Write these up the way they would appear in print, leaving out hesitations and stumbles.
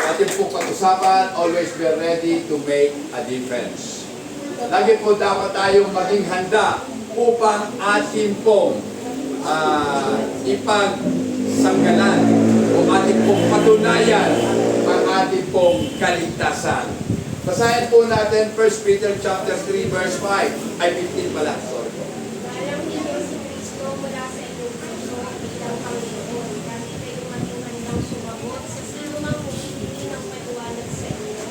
ating pong pag-usapan, always be ready to make a difference. Lagi po dapat tayong maging handa upang ating pong ipagsanggalan o ating pong patunayan ang ating pong kaligtasan. Basahin po natin 1 Peter chapter 3 verse 5 ay 15 pala. Sorry po. Alam niyo si Kristo mula sa inyong puso bilang Panginoon, dahil kayo maging handang sumagot sa sinumang humihingi ng paliwanag sa inyo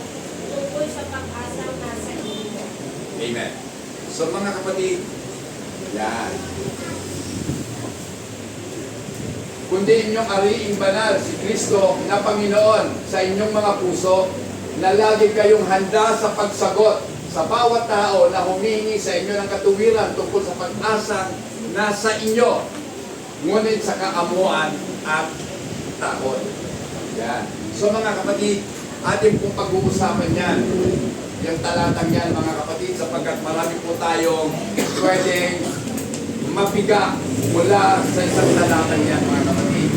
tungkol sa pag-asang nasa inyo. Amen. So mga kapatid, yan. Kundi inyong ariing banal si Kristo na Panginoon sa inyong mga puso, na lagi kayong handa sa pagsagot sa bawat tao na humingi sa inyo ng katuwiran tungkol sa pag-asang nasa inyo, ngunit sa kaamuan at takot. Yan. So mga kapatid, ating pong pag-uusapan yan. Yung talatang yan mga kapatid, sapagkat marami po tayong pwedeng mapiga mula sa isang talatang yan mga kapatid.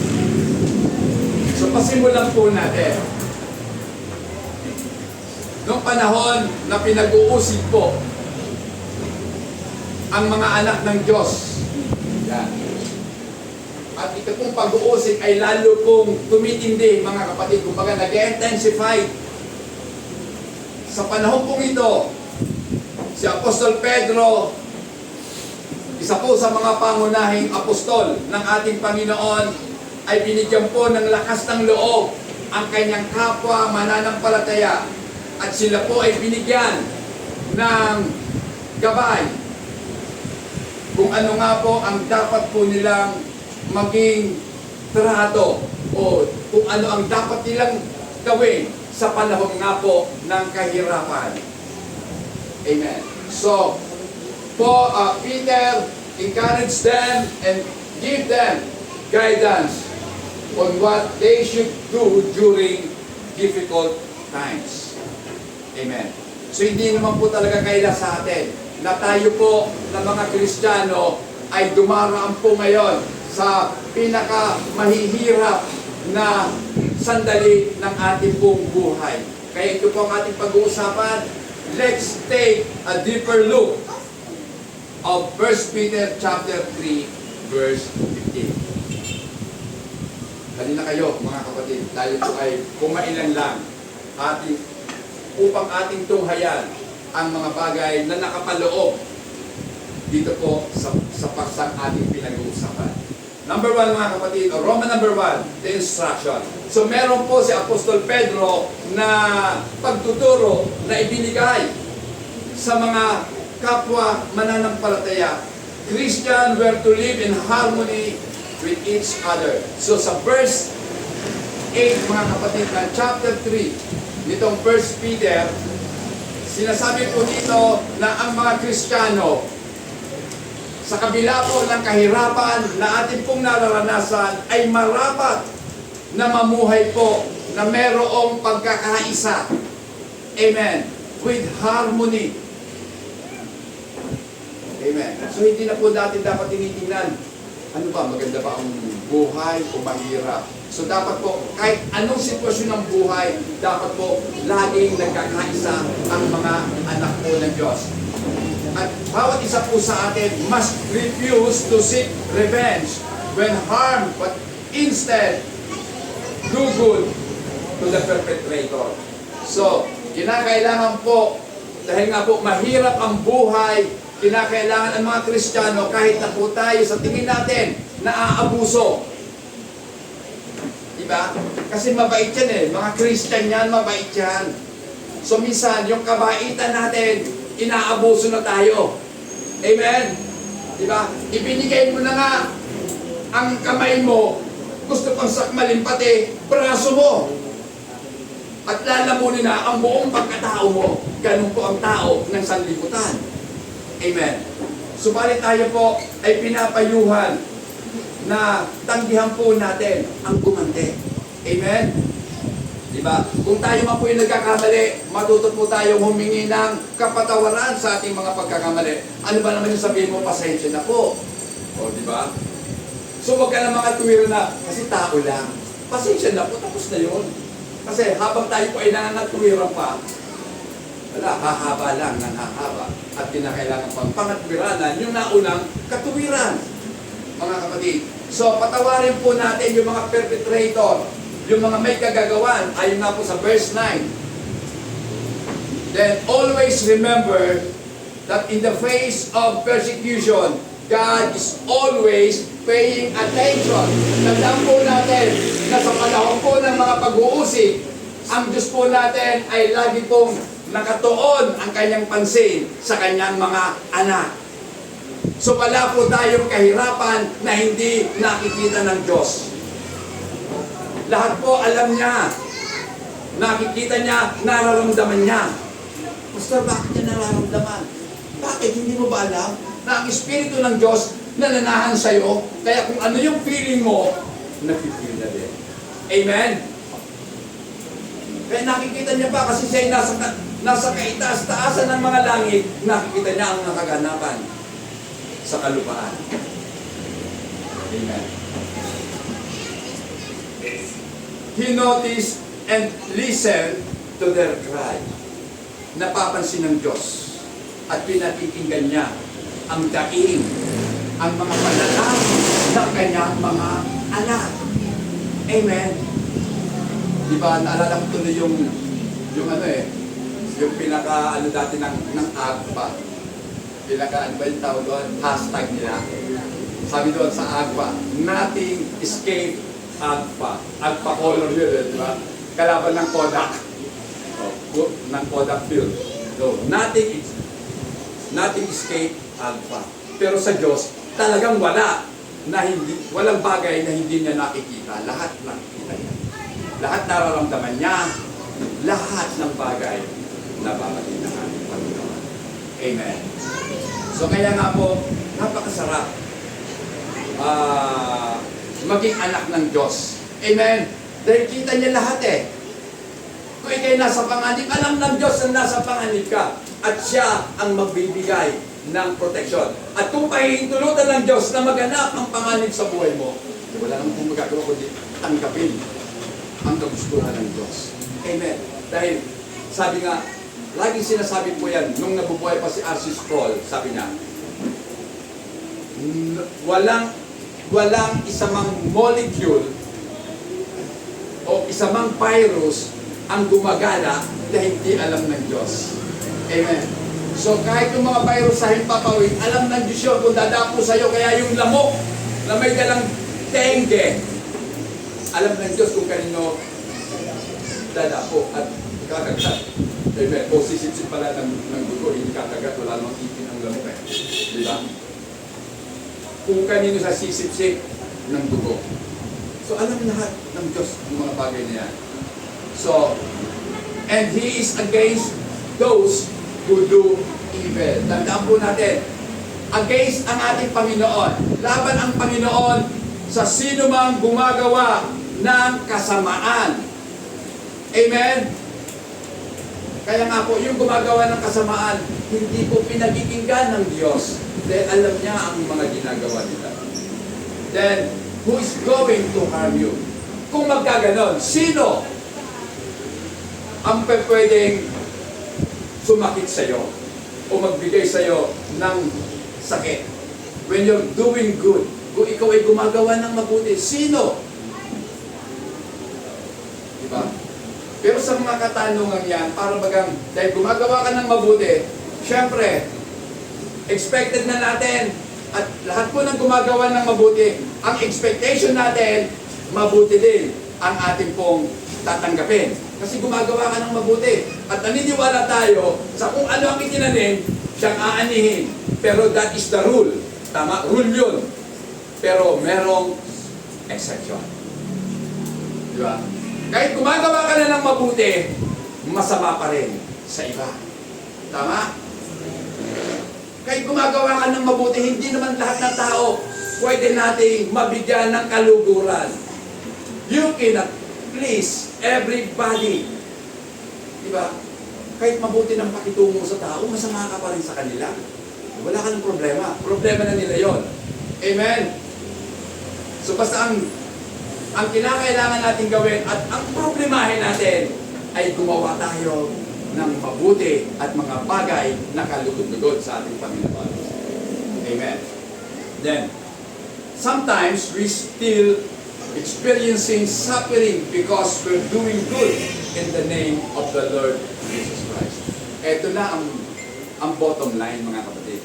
So pasimulan po natin. Noong panahon na pinag-uusig po ang mga anak ng Diyos. Yan. At ito pong pag-uusig ay lalo pong tumitindi mga kapatid. Kumbaga nag-intensify. Sa panahon pong ito, si Apostol Pedro, isa po sa mga pangunahing apostol ng ating Panginoon, ay binigyan po ng lakas ng loob ang kanyang kapwa mananampalataya. At sila po ay binigyan ng gabay kung ano nga po ang dapat po nilang maging trato o kung ano ang dapat nilang gawin sa panahon nga po ng kahirapan. Amen. So, Peter encouraged them and give them guidance on what they should do during difficult times. Amen. So hindi naman po talaga kaila sa atin na tayo po na mga Kristiyano ay dumaraan po ngayon sa pinaka mahihirap na sandali ng ating pong buhay. Kaya ito po ang ating pag-uusapan. Let's take a deeper look of 1 Peter chapter 3 verse 15. Halina kayo mga kapatid, tayo po ay kumailan lang upang ating tunghayan ang mga bagay na nakapaloob dito po sa paksang ating pinag-uusapan. Number 1 mga kapatid, Roman number 1, the instruction. So meron po si Apostol Pedro na pagtuturo na ibinigay sa mga kapwa mananampalataya. Christian were to live in harmony with each other. So sa verse 8 mga kapatid ng chapter 3, nitong 1 Peter, sinasabi po dito na ang mga Kristiyano, sa kabila po ng kahirapan na ating pong nararanasan, ay marapat na mamuhay po na merong pagkakaisa. Amen. With harmony. Amen. So hindi na po natin dapat tinitingnan, ano ba, maganda ba ang buhay o mahirap? So dapat po, kahit anong sitwasyon ng buhay, dapat po laging nagkakaisa ang mga anak po ng Diyos. At bawat isa po sa atin must refuse to seek revenge when harmed, but instead do good to the perpetrator. So, kinakailangan po, dahil nga po mahirap ang buhay, kinakailangan ang mga Kristiyano, kahit na po tayo sa tingin natin naaabuso. Diba? Kasi mabait yan eh. Mga Christian yan, mabait yan. So minsan, yung kabaitan natin, inaabuso na tayo. Amen? Diba? Ibinigay mo na nga ang kamay mo, gusto pang sakmalin pati braso mo. At lalamunin na ang buong pagkatao mo. Ganun po ang tao ng sanlibutan. Amen? Subalit tayo po ay pinapayuhan na tanggihan po natin ang gumanti. Amen? Diba? Kung tayo man po yung nagkakamali, matuto po tayong humingi ng kapatawaran sa ating mga pagkakamali. Ano ba naman yung sabihin mo, pasensya na po. O, diba? So, wag ka na makatuwiro na, kasi tao lang. Pasensya na po, tapos na yun. Kasi habang tayo po ay nangangatwiran pa, wala, hahaba lang ng hahaba. At kinakailangan pang pangatwiranan yung naunang katuwiran, mga kapatid. So, patawarin po natin yung mga perpetrator, yung mga may kagagawan, ayon nga po sa verse 9. Then, always remember that in the face of persecution, God is always paying attention. Tandaan po natin na sa panahon po ng mga pag-uusig, ang Diyos po natin ay lagi pong nakatuon ang kanyang pansin sa kanyang mga anak. So wala po tayong kahirapan na hindi nakikita ng Diyos. Lahat po alam niya. Nakikita niya, nararamdaman niya. Pastor, bakit niya nararamdaman? Bakit? Hindi mo ba alam na ang Espiritu ng Diyos nananahan sa'yo? Kaya kung ano yung feeling mo, napipil na din. Amen? Kaya nakikita niya pa kasi siya ay nasa kaitaas-taasan ng mga langit, nakikita niya ang nakaganapan sa kalupaan. Amen. He noticed and listened to their cry. Napapansin ng Diyos at pinakikinggan niya ang daing, ang mga panalangin ng kanyang mga anak. Amen. Diba, naalala ko tuloy yung pinaka dati ng AGPA. Ano ba yung tawag doon? Hashtag nila. Sabi doon sa AGPA, nothing escape AGPA. AGPA color yun, di ba? Kalaban ng Kodak. Ng Kodak film. So, nothing escape AGPA. Pero sa Diyos, talagang walang bagay na hindi niya nakikita. Lahat nakikita niya. Lahat nararamdaman niya. Lahat ng bagay na babalik ng ating Panginoon. Amen. So kaya nga po, napakasarap maging anak ng Diyos. Amen. Dahil kita niya lahat eh. Kung ikay nasa panganib, alam ng Diyos na nasa panganib ka. At siya ang magbibigay ng proteksyon. At kung pahihintulutan ng Diyos na maganap ang panganib sa buhay mo, wala namang kung magagawa kundi tanggapin ang kagustuhan ng Diyos. Amen. Dahil, sabi nga, laging sinasabi po yan, nung nabubuhay pa si R.C. Sproul, sabi niya, walang isamang molecule o isamang virus ang gumagana na hindi alam ng Diyos. Amen. So kahit yung mga virus sa himpapawid, alam ng Diyos yun kung dadapo sa'yo, kaya yung lamok na may dalang dengue, alam ng Diyos kung kanino dadapo at kakagat. Amen. O sisip-sip pala ng dugo, hindi kakagat, wala namang ipin ang lamok eh. Di ba? Kung kanino sa sisip-sip ng dugo. So alam lahat ng Diyos ang mga bagay na yan. So, and He is against those who do evil. Tandaan po natin, against ang ating Panginoon. Laban ang Panginoon sa sino mang gumagawa ng kasamaan. Amen? Kaya nga po, yung gumagawa ng kasamaan, hindi po pinagkikinggan ng Diyos. Dahil alam niya ang mga ginagawa nila. Then, who is going to harm you? Kung magkaganon, sino ang pwedeng sumakit sa'yo o magbigay sa'yo ng sakit? When you're doing good, kung ikaw ay gumagawa ng mabuti, sino? Diba? Pero sa mga katanungan yan, parang bagang, dahil gumagawa ka ng mabuti, syempre, expected na natin, at lahat po ng gumagawa ng mabuti, ang expectation natin, mabuti din ang ating pong tatanggapin. Kasi gumagawa ka ng mabuti. At naniniwala tayo sa kung ano ang itinanim, siyang aanihin. Pero that is the rule. Tama? Rule yun. Pero merong exception. Di ba? Kahit gumagawa ka na ng mabuti, masama pa rin sa iba. Tama? Kahit gumagawa ka ng mabuti, hindi naman lahat ng tao pwede nating mabigyan ng kaluguran. You cannot please everybody. Diba? Kahit mabuti ng pakitungo sa tao, masama ka pa rin sa kanila. Wala ka ng problema. Problema na nila yon. Amen? So basta ang kinakailangan natin gawin at ang problemahin natin ay gumawa tayo ng mabuti at mga bagay na kalugod-lugod sa ating Panginoon. Amen. Then, sometimes we still experiencing suffering because we're doing good in the name of the Lord Jesus Christ. Ito na ang bottom line, mga kapatid.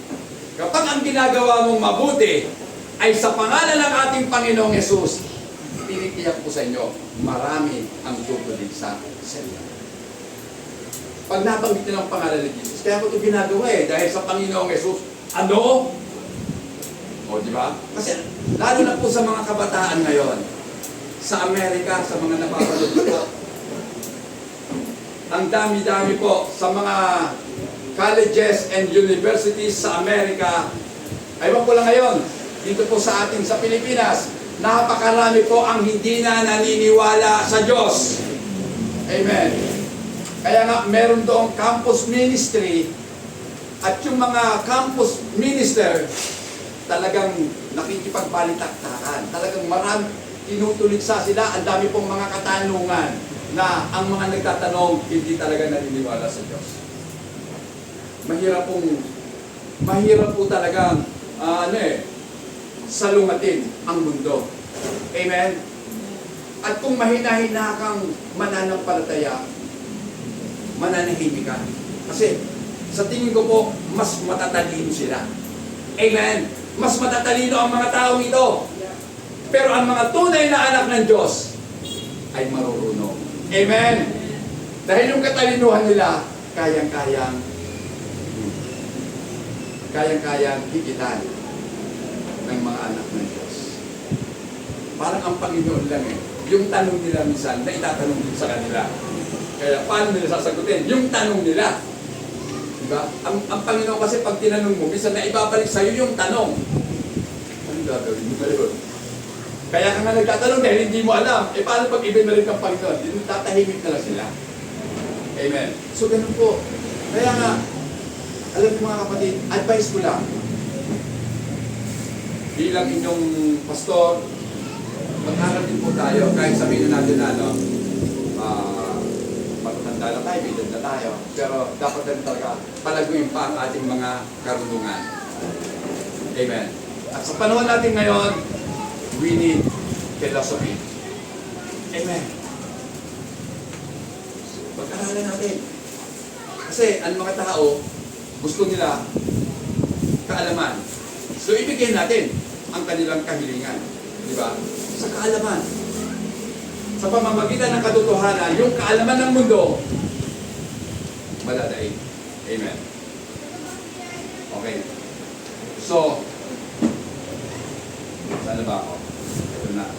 Kapag ang ginagawa mong mabuti ay sa pangalan ng ating Panginoong Yesus, tinitiyak ko sa inyo, marami ang tutulig sa inyo. Pag nabanggit nyo ng pangalan ni Jesus, kaya ko ito ginagawa dahil sa Panginoong Yesus, ano? O, di ba? Kasi lalo na po sa mga kabataan ngayon, sa Amerika, sa mga napapanood ko, ang dami-dami po sa mga colleges and universities sa Amerika, aywan ko lang ngayon, dito po sa atin sa Pilipinas, napakarami po ang hindi na naniniwala sa Diyos. Amen. Kaya nga, meron doong campus ministry at yung mga campus minister talagang nakikipagbalitaktakan. Talagang marami, tinutuligsa sila. Ang dami pong mga katanungan na ang mga nagtatanong hindi talaga naniniwala sa Diyos. Mahirap po talagang salungatin ang mundo. Amen? At kung mahina-hina kang mananampalataya, mananahimik ka. Kasi sa tingin ko po, mas matatalino sila. Amen? Mas matatalino ang mga taong ito. Pero ang mga tunay na anak ng Diyos ay marurunong. Amen? Dahil yung katalinuhan nila, kayang-kayang higitan ng mga anak ng Diyos. Parang ang Panginoon lang yung tanong nila minsan na itatanong din sa kanila. Kaya paano nila sasagutin? Yung tanong nila. Diba? Ang Panginoon kasi pag tinanong mo, minsan na ibabalik sa'yo yung tanong. Anong gagawin mo ngayon? Kaya ka nga nagtatanong dahil hindi mo alam. Paano pag ibinalik ang Panginoon? Tatahimik na lang sila. Amen. So ganun po. Kaya nga, alam niyo mga kapatid, advice ko lang. Bilang inyong pastor, mag-aral din po tayo. Kahit sabihin natin na, matatanda na tayo, bidad na tayo. Pero dapat rin talaga palaguin pa ang ating mga karunungan. Amen. At sa panahon natin ngayon, we need philosophy. Amen. Pag-aralan natin. Kasi ang mga tao, gusto nila kaalaman. So ibigay natin ang kanilang kahilingan. Di ba? Sa kaalaman. Sa pamamagitan ng katotohanan, yung kaalaman ng mundo, maladaig. Amen. Okay. So, saan ba ako? Ito na.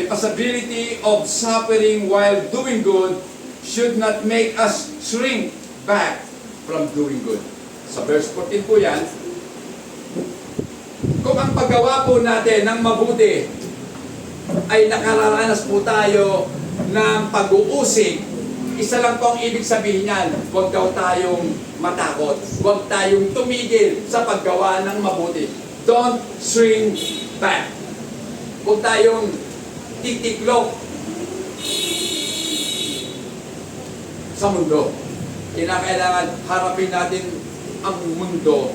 The possibility of suffering while doing good should not make us shrink back from doing good. Sa verse 14 po yan, kung ang paggawa po natin ng mabuti ay nakararanas po tayo ng pag-uusig, isa lang po ang ibig sabihin niyan, huwag daw tayong matakot, huwag tayong tumigil sa paggawa ng mabuti. Don't shrink back. Huwag tayong titiklop sa mundo. Kinakailangan harapin natin ang mundo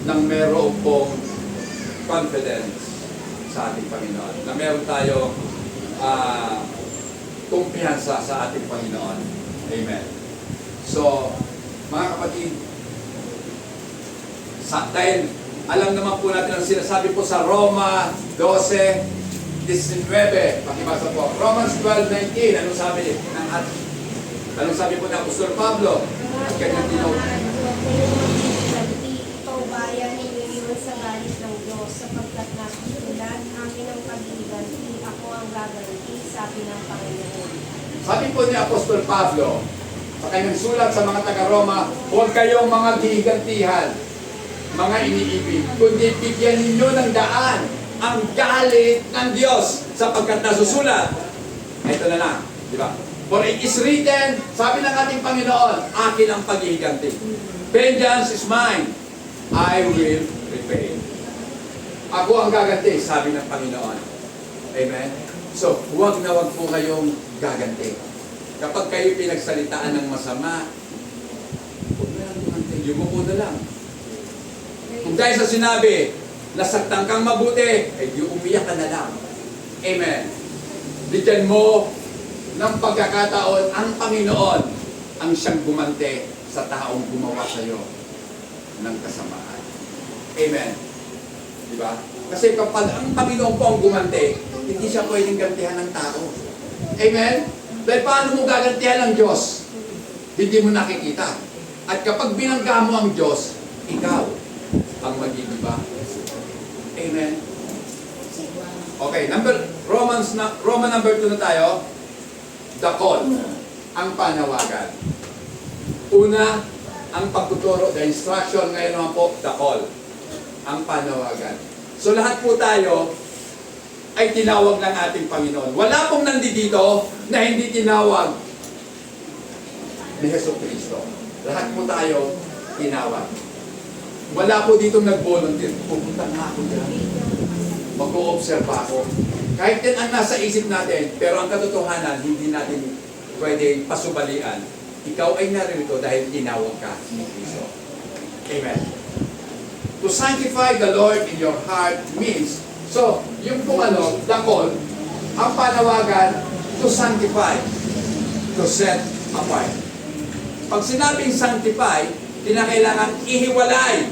ng meron pong confidence sa ating Panginoon. Na meron tayo kumpiyansa sa ating Panginoon. Amen. So, mga kapatid, dahil alam naman po natin ang sinasabi po sa Roma 12:19. Pakibasa po. Romans 12:19. Anong sabi ng anong sabi po ng Apostol Pablo? At kanyang tinawag. Ikaw bayan niliwan sa galit ng Diyos sapagkat nakasulat akin ang pag-iiganti, ako ang gaganti, sabi ng Panginoon. Sabi po ni Apostol Pablo sa kanyang sulat sa mga taga-Roma, huwag kayong mga gigantihan, mga iniibig, kundi bigyan ninyo ng daan ang galit ng Diyos sapagkat nasusulat. Ito na lang, di ba? For it is written, sabi ng ating Panginoon, akin ang paghihiganti. Vengeance is mine, I will repay. Ako ang gaganti, sabi ng Panginoon. Amen? So, huwag na huwag po kayong gaganti. Kapag kayo pinagsalitaan ng masama, huwag na lang gumanti. Yumuko na lang. Kung dahil sa sinabi, nasaktan kang mabuti, ay di umiyak ka na lang. Amen. Bigyan mo ng pagkakataon ang Panginoon ang siyang gumante sa taong gumawa sa iyo ng kasamaan. Amen. Diba? Kasi kapag ang Panginoon po ang gumante, hindi siya pwedeng gantihan ng tao. Amen? Dahil paano mo gagantihan ng Diyos? Hindi mo nakikita. At kapag binangga mo ang Diyos, ikaw ang magigiba. Amen? Okay, Roman number 2 na tayo. The call, ang panawagan. Una, ang pagtuturo, the instruction. Ngayon naman po, the call, ang panawagan. So lahat po tayo ay tinawag ng ating Panginoon. Wala pong nandito na hindi tinawag ni Jesucristo. Lahat po tayo tinawag. Wala po dito nag-volunteer. Pupunta nga ako dyan. Mag-o-observe ako. Kahit yan ang nasa isip natin, pero ang katotohanan, hindi natin pwedeng pasubalian. Ikaw ay naririto dahil tinawag ka ni Kristo. Amen. To sanctify the Lord in your heart means, so, yung kung ano, the call, ang panawagan, to sanctify, to set apart. Pag sinabing sanctify, kinakailangan ihiwalay.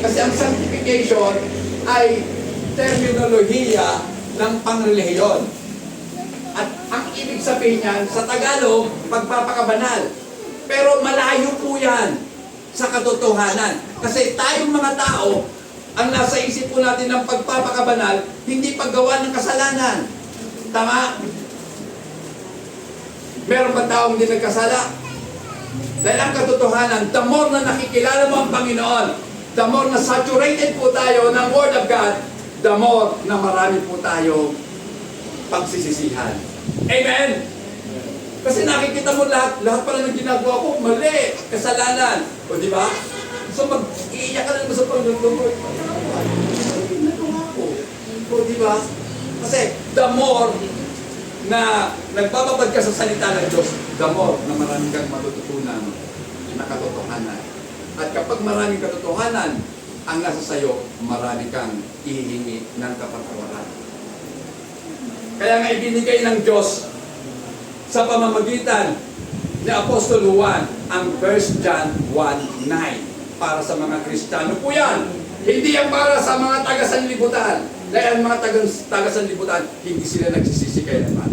Kasi ang sanctification ay terminolohiya ng pangrelihiyon. At ang ibig sabihin niyan, sa Tagalog, pagpapakabanal. Pero malayo po yan sa katotohanan. Kasi tayong mga tao, ang nasa isip po natin ng pagpapakabanal, hindi paggawa ng kasalanan. Tama? Meron ba taong hindi nagkasala? Dahil ang katotohanan, the more na nakikilala mo ang Panginoon, the more na saturated po tayo ng Word of God, the more na marami po tayo pagsisisihan. Amen? Kasi nakikita mo lahat pala ng ginagawa ko, mali, kasalanan. O di ba? So mag-iiyak ka na naman sa Panginoon. O di ba? Kasi the more na nagbababad ka sa salita ng Diyos, the more na maraming kang matututunan na katotohanan. At kapag maraming katotohanan ang nasa sayo, marami kang ihihingi ng kapatawaran. Kaya nga ibinigay ng Diyos sa pamamagitan ni Apostol Juan ang 1 John 1:9 para sa mga Kristiyano po yan. Hindi yan para sa mga taga-sanlibutan. Dahil ang mga taga-sanlibutan, hindi sila nagsisisi kailanman.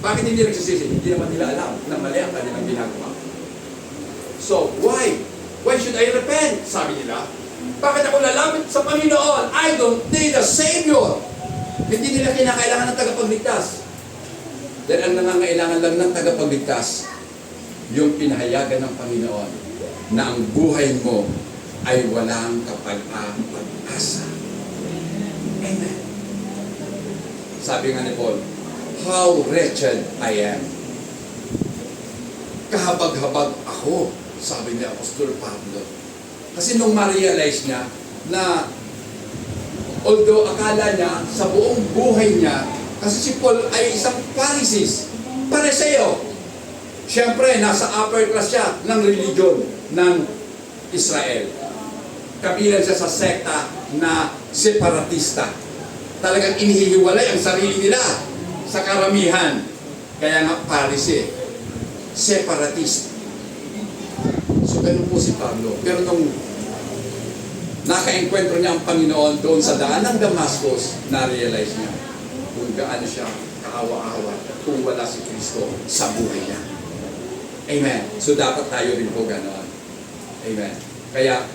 Bakit hindi nagsisisi? Hindi naman nila alam na mali ang kanilang ginagawa. So, why? Why should I repent? Sabi nila. Bakit ako lalapit sa Panginoon? I don't need a Savior. Hindi nila kinakailangan ng tagapagligtas. Dahil ang nangangailangan lang ng tagapagligtas, yung pinahayagan ng Panginoon na ang buhay mo ay walang kapag-asa. Amen. Sabi nga ni Paul, how wretched I am. Kahabag-habag ako, sabi ni Apostol Pablo. Kasi nung ma-realize niya na although akala niya sa buong buhay niya, kasi si Paul ay isang Pharisees, Pariseo. Siyempre, nasa upper class siya ng religion ng Israel. Kabilang siya sa sekta na separatista. Talagang inihihiwalay ang sarili nila sa karamihan. Kaya nga Pharisee, separatist. So ganun po si Pablo. Pero nung naka-enkwentro niya ang Panginoon doon sa daan ng Damascus, na-realize niya kung gaano siya kaawa-awa kung wala si Kristo sa buhay niya. Amen. So dapat tayo rin po ganoon. Amen. Kaya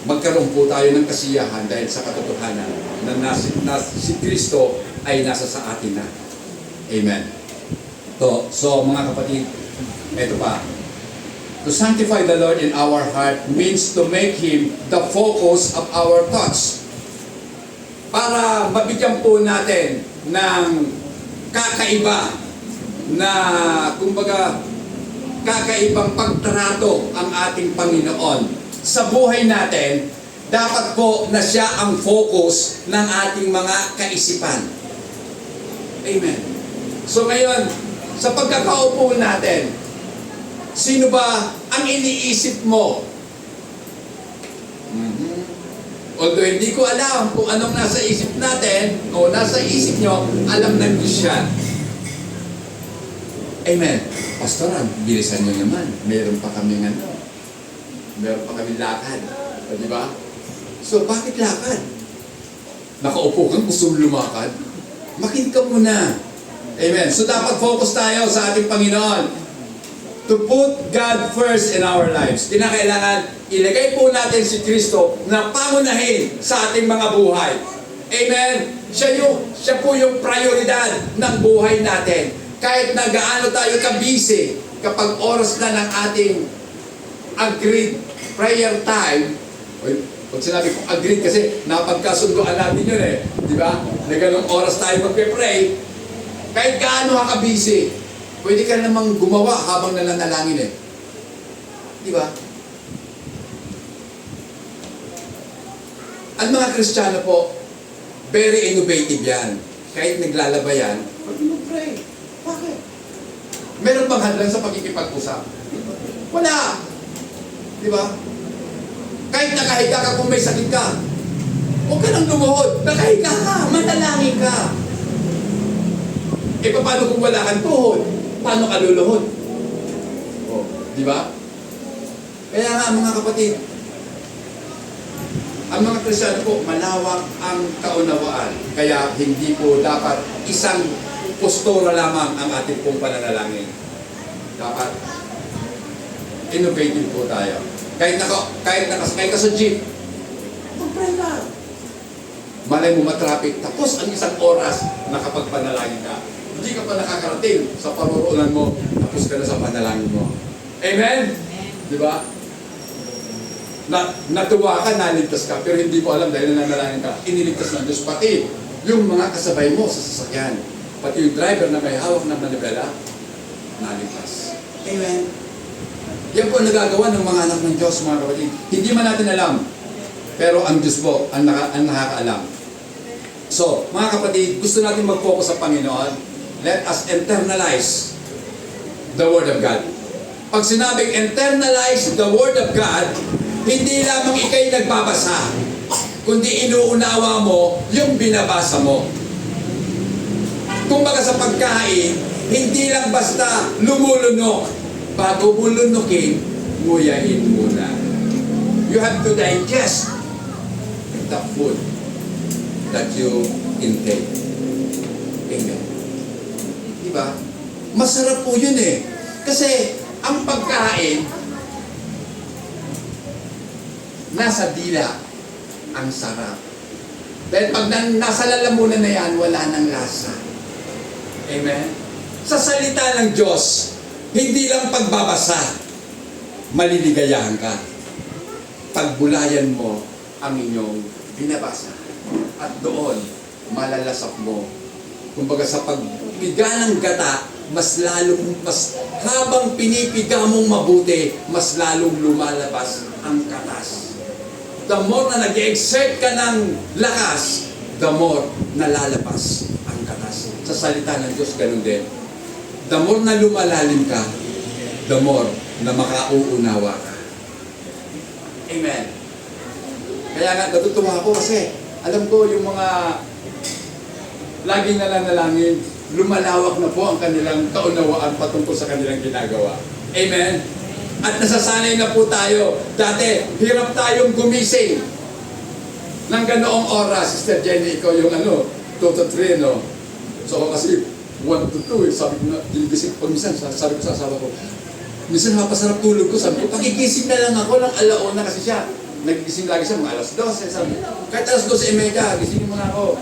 magkaroon po tayo ng kasiyahan dahil sa katotohanan na si Kristo ay nasa sa atin na. Amen. So mga kapatid, ito pa. To sanctify the Lord in our heart means to make Him the focus of our thoughts. Para mabigyan po natin ng kakaiba na, kumbaga, kakaibang pagtrato ang ating Panginoon sa buhay natin, dapat po na siya ang focus ng ating mga kaisipan. Amen. So ngayon, sa pagkakaupo natin, sino ba ang iniisip mo? Although hindi ko alam kung anong nasa isip natin o nasa isip nyo, alam ng Diyos yan. Amen. Pastor, bilisan nyo naman. Meron pa kami lakad. O, di ba? So, bakit lakad? Nakaupo kang gusto mong lumakad? Makinig ka muna. Amen. So, dapat focus tayo sa ating Panginoon. To put God first in our lives. Kinakailangan ilagay po natin si Kristo na pangunahin sa ating mga buhay. Amen. Siya po yung prioridad ng buhay natin. Kahit na gaano tayo ka-busy, kapag oras na ng ating agreed prayer time, pag sinabi ko agreed kasi napagkasunduan natin yun di ba? Na ganong oras tayo magpe-pray, kahit gaano ka ka-busy, pwede ka namang gumawa habang nananalangin di ba? Ang mga Kristiyano po, very innovative yan. Kahit naglalaba yan, pwede mag-pray. Bakit? Meron bang hadlang sa pagkikipag-usap? Wala. Di ba? Kahit nakahiga ka kung may sakit ka, huwag ka nang lumuhod. Nakahiga ka, manalangin ka. Paano kung wala kang tuhod? Paano ka luluhod? Di ba? Kaya nga mga kapatid, ang mga Kristiyano po, malawak ang kaunawaan. Kaya hindi po dapat isang postura lamang ang ating pong pananalangin. Dapat innovative po tayo. Kahit nakasakay ka sa jeep, mag-pray ka. Malay mo matraffic, tapos ang isang oras nakapagpanalangin ka. Hindi ka pa nakakarating sa paruroonan mo, tapos ka na sa panalangin mo. Amen? Di ba? Natuwa ka, naligtas ka, pero hindi mo alam dahil nananalangin ka, iniligtas ng Diyos. Pati yung mga kasabay mo sa sasakyan, pati yung driver na may hawak ng manibela, naligtas. Amen. Yan po ang nagagawa ng mga anak ng Diyos, mga kapatid. Hindi man natin alam, pero ang Diyos po ang nakakaalam. So, mga kapatid, gusto natin mag-focus sa Panginoon. Let us internalize the Word of God. Pag sinabing internalize the Word of God, hindi lamang ikay nagbabasa, kundi inuunawa mo yung binabasa mo. Kumbaga sa pagkain, hindi lang basta lumulunok. Bago mo lunukin, nguyain muna. You have to digest the food that you intake. Amen. Diba? Masarap po yun Kasi ang pagkain, nasa dila ang sarap. Dahil pag nasa lalamunan na yan, wala nang lasa. Amen? Sa salita ng Diyos, hindi lang pagbabasa, maliligayahan ka. Pagbulayan mo ang inyong binabasa. At doon, malalasap mo. Kumbaga sa pagpiga ng gata, mas habang pinipiga mong mabuti, mas lalong lumalabas ang katas. The more na nag-exert ka ng lakas, the more nalalabas ang katas. Sa salita ng Diyos, ganun din. The more na lumalalim ka, the more na makauunawa ka. Amen. Kaya nga, natutuwa ako kasi alam ko yung mga laging nananalangin, lumalawak na po ang kanilang kaunawaan patungkol sa kanilang ginagawa. Amen. At nasasanay na po tayo. Dati, hirap tayong gumising ng ganoong oras. Sister Jenny, ikaw yung 2 to 3, no? So ako kasi 1 to 2, sabi ko na, ginigising ko minsan, sabi ko sa asawa ko, minsan mapasarap tulog ko, sabi ko, pakigising na lang ako, lang alauna kasi siya. Nagigising lagi siya, mga alas 12, sabi ko, kahit alas 12:30, gisingin mo na ako.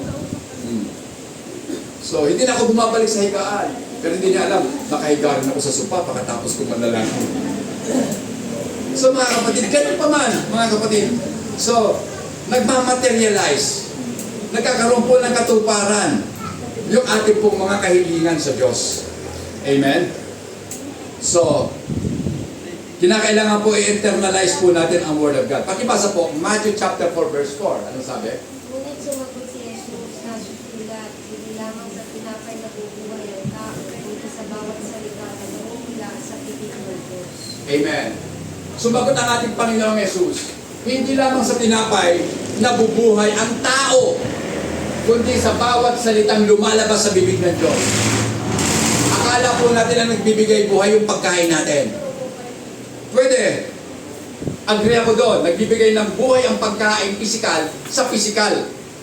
So, hindi na ako bumabalik sa higaan. Pero hindi niya alam, nakahiga rin ako sa sopa pagkatapos ko manalangin. So mga kapatid, ganun pa man, mga kapatid. So, nagmamaterialize. Nagkakaroon po ng katuparan yung ating pong mga kahilingan sa Diyos. Amen? So, Kinakailangan po i-internalize po natin ang Word of God. Pakibasa po, Matthew chapter 4 verse 4. Ano sabi? Ngunit sumagot si Jesus na susulat, hindi lamang sa tinapay na bubuhay ang tao, kundi sa bawat salita na namumula sa bibig ng Diyos. Amen. Sumagot ang ating Panginoong Yesus. Hindi lamang sa tinapay nabubuhay ang tao, kundi sa bawat salitang lumalabas sa bibig ng Diyos. Akala po natin na nagbibigay buhay yung pagkain natin. Pwede. Agree ako doon. Nagbibigay ng buhay ang pagkain pisikal sa pisikal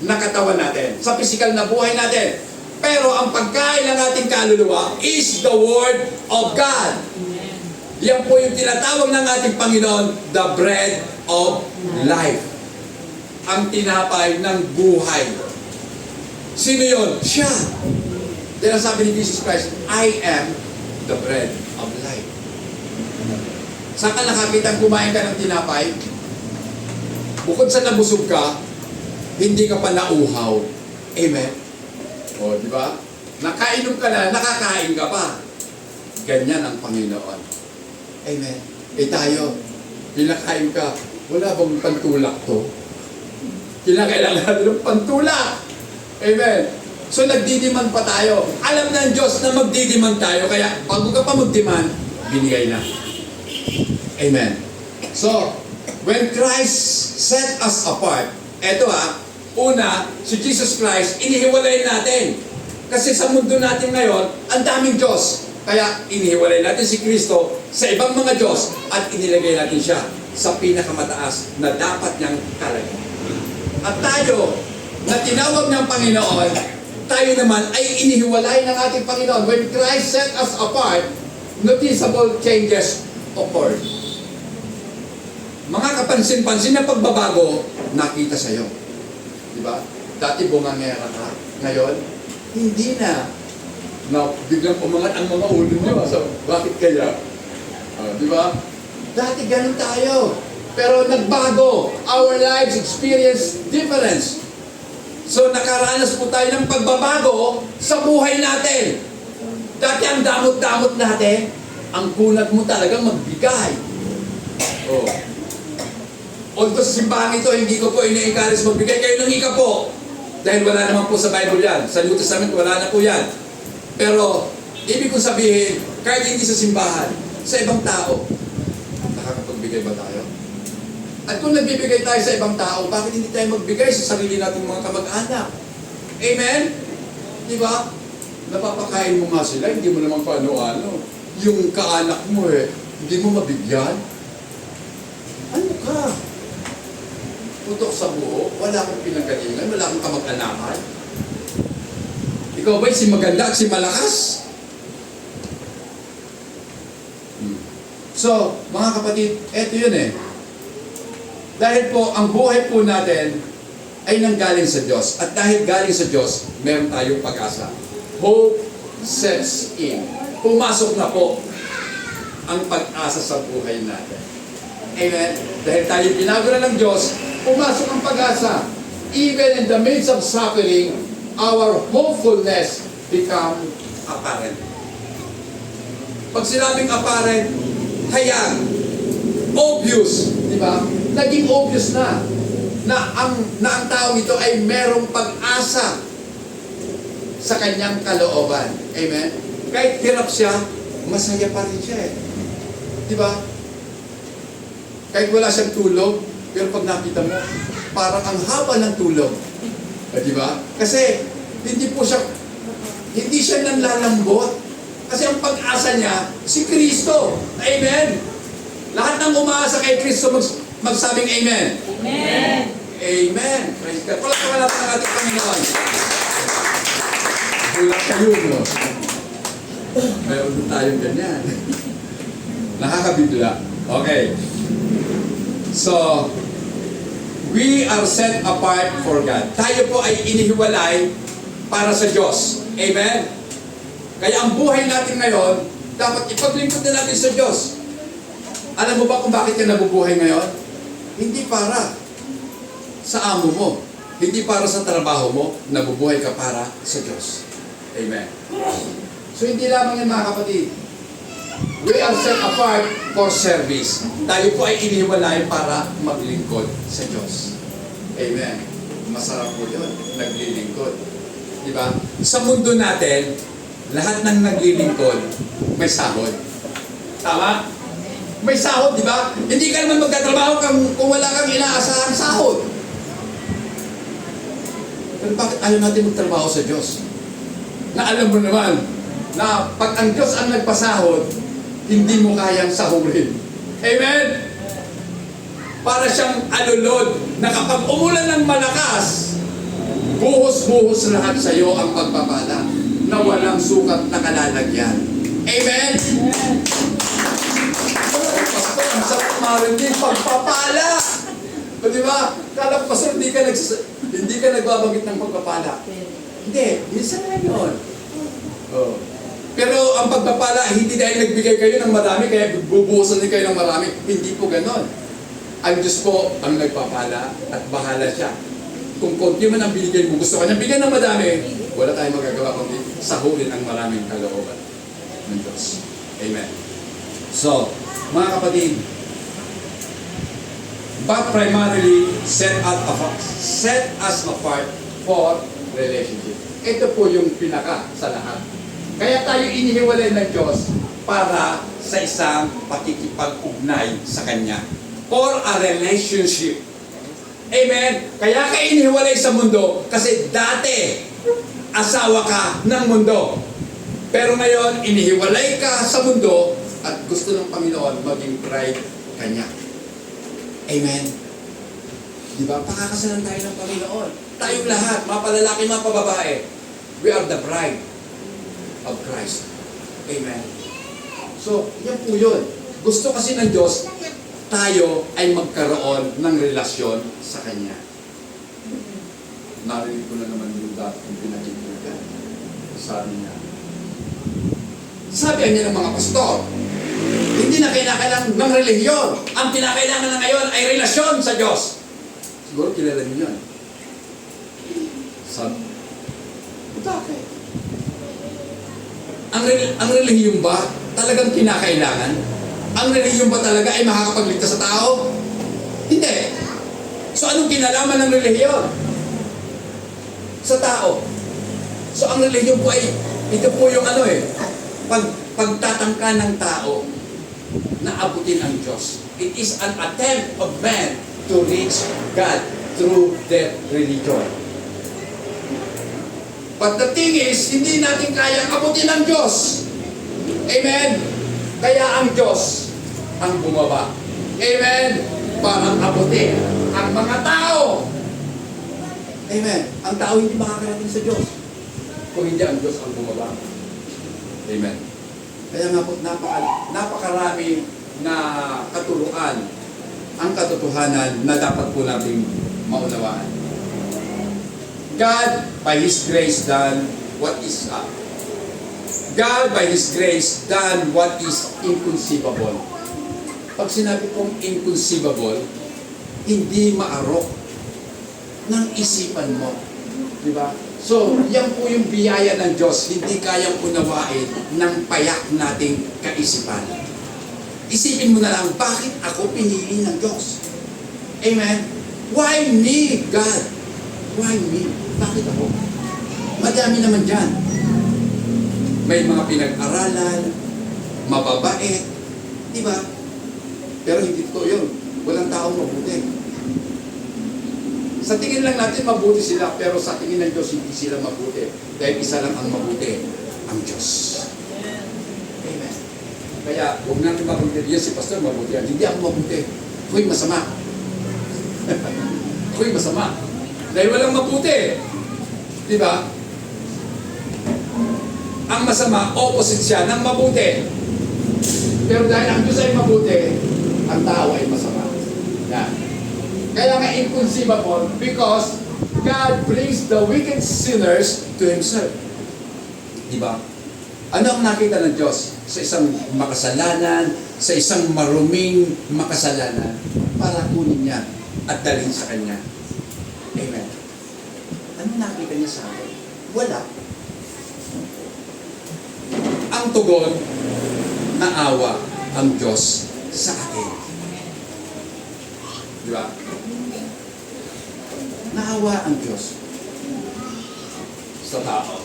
na katawan natin. Sa pisikal na buhay natin. Pero ang pagkain ng ating kaluluwa is the Word of God. Yan po yung tinatawag ng ating Panginoon, the bread of life. Ang tinapay ng buhay. Sino yun? Siya. Dahil sabi ni Jesus Christ, I am the bread of life. Saan ka nakakita kumain ka ng tinapay? Bukod sa nabusog ka, hindi ka pa nauhaw. Amen? O, di ba? Nakainom ka na, nakakain ka pa. Ganyan ang Panginoon. Amen. Eh tayo, pinakain ka, wala bang pantulak to? Kinakailangan natin ng pantulak. Amen. So nagdidiman pa tayo. Alam ng Diyos na magdidiman tayo, kaya bago ka pa magdiman, binigay na. Amen. So, when Christ set us apart, eto una, si Jesus Christ, inihiwalay natin. Kasi sa mundo natin ngayon, ang daming Diyos. Kaya inihiwalay natin si Kristo sa ibang mga Diyos at inilagay natin siya sa pinakamataas na dapat niyang kalagay. At tayo, na tinawag ng Panginoon, tayo naman ay inihiwalay ng ating Panginoon. When Christ set us apart, noticeable changes occurred. Mga kapansin-pansin na pagbabago, nakita sa iyo. Di ba? Dati bungangera ka. Ngayon, hindi na. Na biglang umangat ang mga ulo nyo. So, bakit kaya? Di ba? Dati ganun tayo. Pero nagbago. Our lives experience difference. So, nakaranas po tayo ng pagbabago sa buhay natin. Dati ang damot-damot natin, ang kunat mo talagang magbigay. Oh. Although sa simbahan ito, hindi ko po ina-encourage magbigay kayo ng ika po. Dahil wala naman po sa Bible yan. Sa New Testament, wala na po yan. Pero, ibig kong sabihin, kahit hindi sa simbahan, sa ibang tao, nakakapagbigay ba tayo? At kung nagbibigay tayo sa ibang tao, bakit hindi tayo magbigay sa sarili nating mga kamag-anak? Amen? Di ba? Napapakain mo nga sila, hindi mo naman paano-ano. Yung kaanak mo hindi mo mabigyan. Ano ka? Putok sa buho, wala kang pinanggalingan, wala kang kamag-anakan. Ikaw ba'y si maganda at si malakas? So, mga kapatid, eto yun Dahil po, ang buhay po natin ay nanggaling sa Diyos. At dahil galing sa Diyos, meron tayong pag-asa. Hope sets in. Pumasok na po ang pag-asa sa buhay natin. Amen? Dahil tayo binago na ng Diyos, pumasok ang pag-asa. Even in the midst of suffering, our hopefulness become apparent. Pag sinabing apparent, hayag, obvious, di ba? Naging obvious na ang taong ito ay merong pag-asa sa kanyang kalooban. Amen? Kahit hirap siya, masaya pa rin siya Di ba? Kahit wala siyang tulog, pero pag nakita mo, parang ang haba ng tulog. Di ba? Kasi hindi siya nanlalambot. Kasi ang pag-asa niya, si Kristo. Amen? Lahat ng umaasa kay Kristo magsabing amen. Amen. Amen. Praise God. Palakpakan natin ang ating Panginoon. Wala kayo, no? Mayroon din tayong ganyan. Nakakabigla. Okay. So, we are set apart for God. Tayo po ay inihiwalay para sa Diyos. Amen? Kaya ang buhay natin ngayon, dapat ipaglingkod na natin sa Diyos. Alam mo ba kung bakit ka nabubuhay ngayon? Hindi para sa amo mo. Hindi para sa trabaho mo. Nabubuhay ka para sa Diyos. Amen. So hindi lamang yan mga kapatid. We are set apart for service. Tayo po ay iniwalay para maglingkod sa Diyos. Amen. Masarap po yun, naglilingkod. Di ba? Sa mundo natin, lahat ng naglilingkod, may sahod. Tama? May sahod, di ba? Hindi ka naman magtatrabaho kung wala kang inaasahang sahod. Pero bakit ayaw natin magtrabaho sa Diyos? Na alam mo naman, na pag ang Diyos ang nagpasahod, hindi mo kayang sahurin. Amen? Para siyang alulod na kapag umulan ng malakas, buhos-buhos lahat sa iyo ang pagpapala na walang sukat na kalalagyan. Amen? Pastor, ang sarap marinig, pagpapala. O diba? Kala ko, Pastor, hindi ka nagbabanggit ng pagpapala. Hindi, minsan na yun. Oh. Pero ang pagpapala, hindi dahil nagbigay kayo ng marami, kaya bubuhusan din kayo ng marami. Hindi po ganon. Ang Diyos po ang nagpapala at bahala siya. Kung konti man ang binigay mo, gusto ka niya bigyan ng madami, wala tayong magagawa kundi sahurin ang maraming kalooban ng Diyos. Amen. So, mga kapatid, but primarily set us apart for relationship. Ito po yung pinaka sa lahat. Kaya tayo inihiwalay ng Diyos para sa isang pakikipag-ugnay sa Kanya. For a relationship. Amen? Kaya ka inihiwalay sa mundo kasi dati asawa ka ng mundo. Pero ngayon, inihiwalay ka sa mundo at gusto ng Panginoon maging bride Kanya. Amen? Diba? Pakakasalan tayo ng Panginoon. Tayong lahat, mga palalaki, mga pababae. We are the bride of Christ. Amen. So, yan po yun. Gusto kasi ng Diyos, tayo ay magkaroon ng relasyon sa Kanya. Narinig ko na naman yung dating pinakikita. Sabi niya. Sabi niya ng mga pastor, hindi na kailangan ng relihiyon. Ang kinakailangan na ngayon ay relasyon sa Diyos. Siguro kilala niyo yun. Sabi, bakit? Ang relihiyon ba talagang kinakailangan? Ang relihiyon ba talaga ay makakapagligtas sa tao? Hindi. So anong kinalaman ng relihiyon? Sa tao. So ang relihiyon po ay, ito po yung pagtatangka ng tao na abutin ang Diyos. It is an attempt of man to reach God through their religion. But the thing is, hindi natin kayang abutin ang Diyos. Amen? Kaya ang Diyos ang bumaba. Amen? Para abutin ang mga tao. Amen? Ang tao hindi makakarating sa Diyos kung hindi ang Diyos ang bumaba. Amen? Kaya nga po, napakarami na katuruan ang katotohanan na dapat po nating maunawaan. God, by His grace, done what is up. God, by His grace, done what is inconceivable. Pag sinabi kong inconceivable, hindi maarok ng isipan mo. Diba? So, yan po yung biyaya ng Diyos, hindi kayang unawain ng payak nating kaisipan. Isipin mo na lang, bakit ako pinili ng Diyos? Amen? Why me, God? Why me? Bakit ako? Madami naman dyan. May mga pinag-aralan, mababait, di ba? Pero hindi totoo yun. Walang taong mabuti. Sa tingin lang natin mabuti sila, pero sa tingin ng Diyos hindi sila mabuti. Dahil isa lang ang mabuti, ang Diyos. Amen. Kaya, huwag natin mabuti. Yan si Pastor mabuti yan. Hindi ako mabuti. Ako'y masama. Ako'y masama. Dahil walang mabuti. Diba? Ang masama, opposite siya ng mabuti. Pero dahil ang Diyos ay mabuti, ang tao ay masama. Yan. Kaya nga inconceivable because God brings the wicked sinners to Himself. Diba? Ano ang nakita ng Diyos sa isang makasalanan, sa isang maruming makasalanan, para kunin niya at dalhin sa Kanya? Amen. Ano nakita niya sa akin? Wala. Ang tugon, naawa ang Diyos sa atin. Di ba? Naawa ang Diyos sa tao.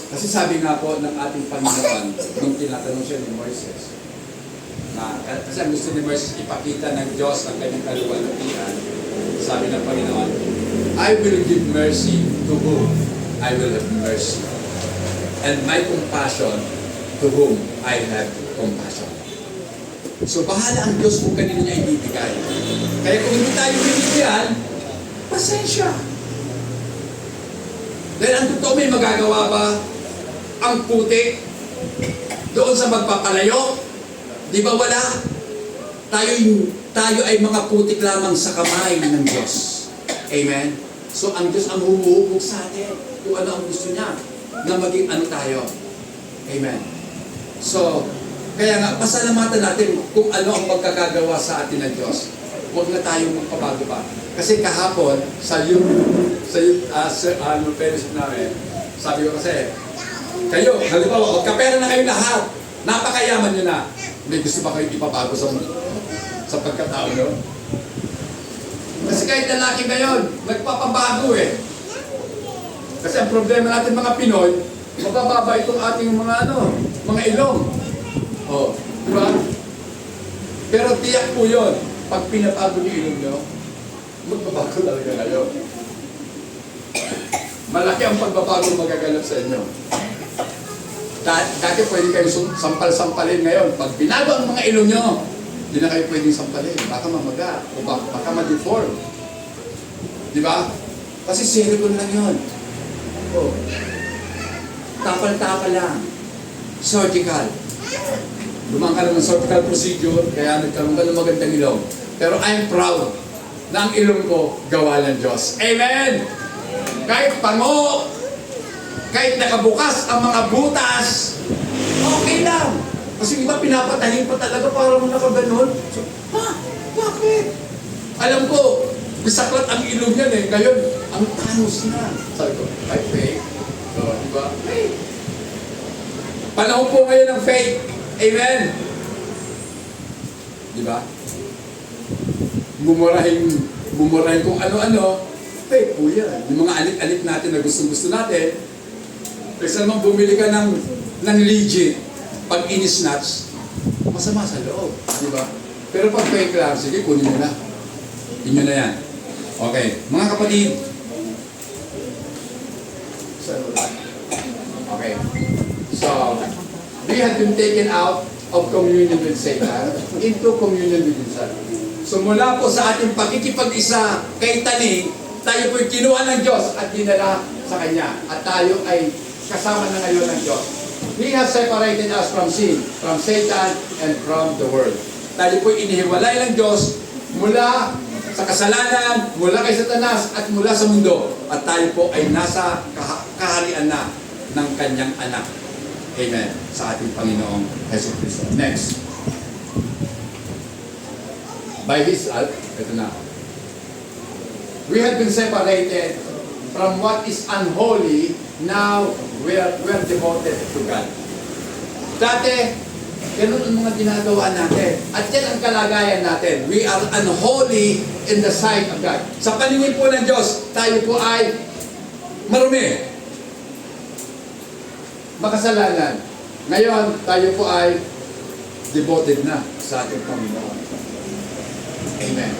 Kasi sabi nga po ng ating Panginoon, nung tinatanong siya ni Moises, kasi ang gusto ni Moises ipakita ng Diyos ang kanyang kaluwalhatian, sabi ng Panginoon, I will give mercy to whom I will have mercy, and my compassion to whom I have compassion. So bahala ang Diyos kung kanino niya ibibigay. Kaya kung hindi tayo binibigyan, pasensya. Dahil ang totoo, may magagawa ba ang puti doon sa magpapalayo? Di ba wala? Tayo ay mga putik lamang sa kamay ng Diyos. Amen? So ang Diyos ang humuhubog sa atin kung ano ang gusto niya na maging ano tayo. Amen? So, kaya nga, pasalamatan natin kung ano ang magkakagawa sa atin ng Diyos. Huwag na tayong magpabago pa. Kasi kahapon, sa fellowship namin, sabi ko kasi, kayo, halimbawa, magkapera na kayo lahat. Napakayaman nyo na. May gusto ba kayo ipabago sa pagkatao nyo? Kasi kahit lalaki ngayon, nagpapabago eh. Kasi ang problema natin mga Pinoy, mabababa itong ating mga ilong. Oh, di ba? Pero tiyak po yun, pag pinabago yung ilong nyo, magbabago talaga kayo. Malaki ang pagbabago magaganap sa inyo. Dati pwede kayo sampal-sampalin ngayon. Pag binago ang mga ilong nyo, hindi na kayo pwedeng sampalin. Baka mamaga, o baka ma-deform. Di ba? Kasi silicone lang yun. Oh. Tapal-tapal lang. Surgical. Lumang ka lang ng surgical procedure, kaya nagkaroon ka ng magandang ilong. Pero I'm proud na ang ilong ko gawa ng Diyos. Amen! Kahit pango, kahit nakabukas ang mga butas, okay lang. Kasi iba pinapatahin pa talaga para mo nakaganon. So, bakit? Alam ko, bisaklat ang ilong yan eh. Ngayon, ang tanos na. Sabi ko, ay faith. So, diba? Faith. Panahon po ngayon ng faith. Amen. Diba? Mumurahin kung ano-ano. Faith po yan. Yung mga alik-alik natin na gusto natin, kasi naman bumili ka ng legit, pag in-snatch, masama sa loob. Diba? Pero pag fake lang, sige, kunin mo na. Inyo na yan. Okay. Mga kapatid. Okay. So, we have been taken out of communion with Satan into communion with Himself. So mula po sa ating pagkikipag-isa kay Taning, tayo po'y kinuha ng Diyos at dinala sa Kanya. At tayo ay kasama na ngayon ng Diyos. He has separated us from sin, from Satan, and from the world. Tayo po'y inihiwalay ng Diyos mula sa kasalanan, mula kay Satanas, at mula sa mundo. At tayo po ay nasa kaharian na ng Kanyang anak. Amen. Sa ating Panginoong Hesus Kristo. Next. By His ito na. We have been separated from what is unholy. Now, we are devoted to God. Dati, ganun ang mga ginagawa natin. At yan ang kalagayan natin. We are unholy in the sight of God. Sa paningin po ng Diyos, tayo po ay marumi. Makasalanan. Ngayon, tayo po ay devoted na sa ating Panginoon. Amen.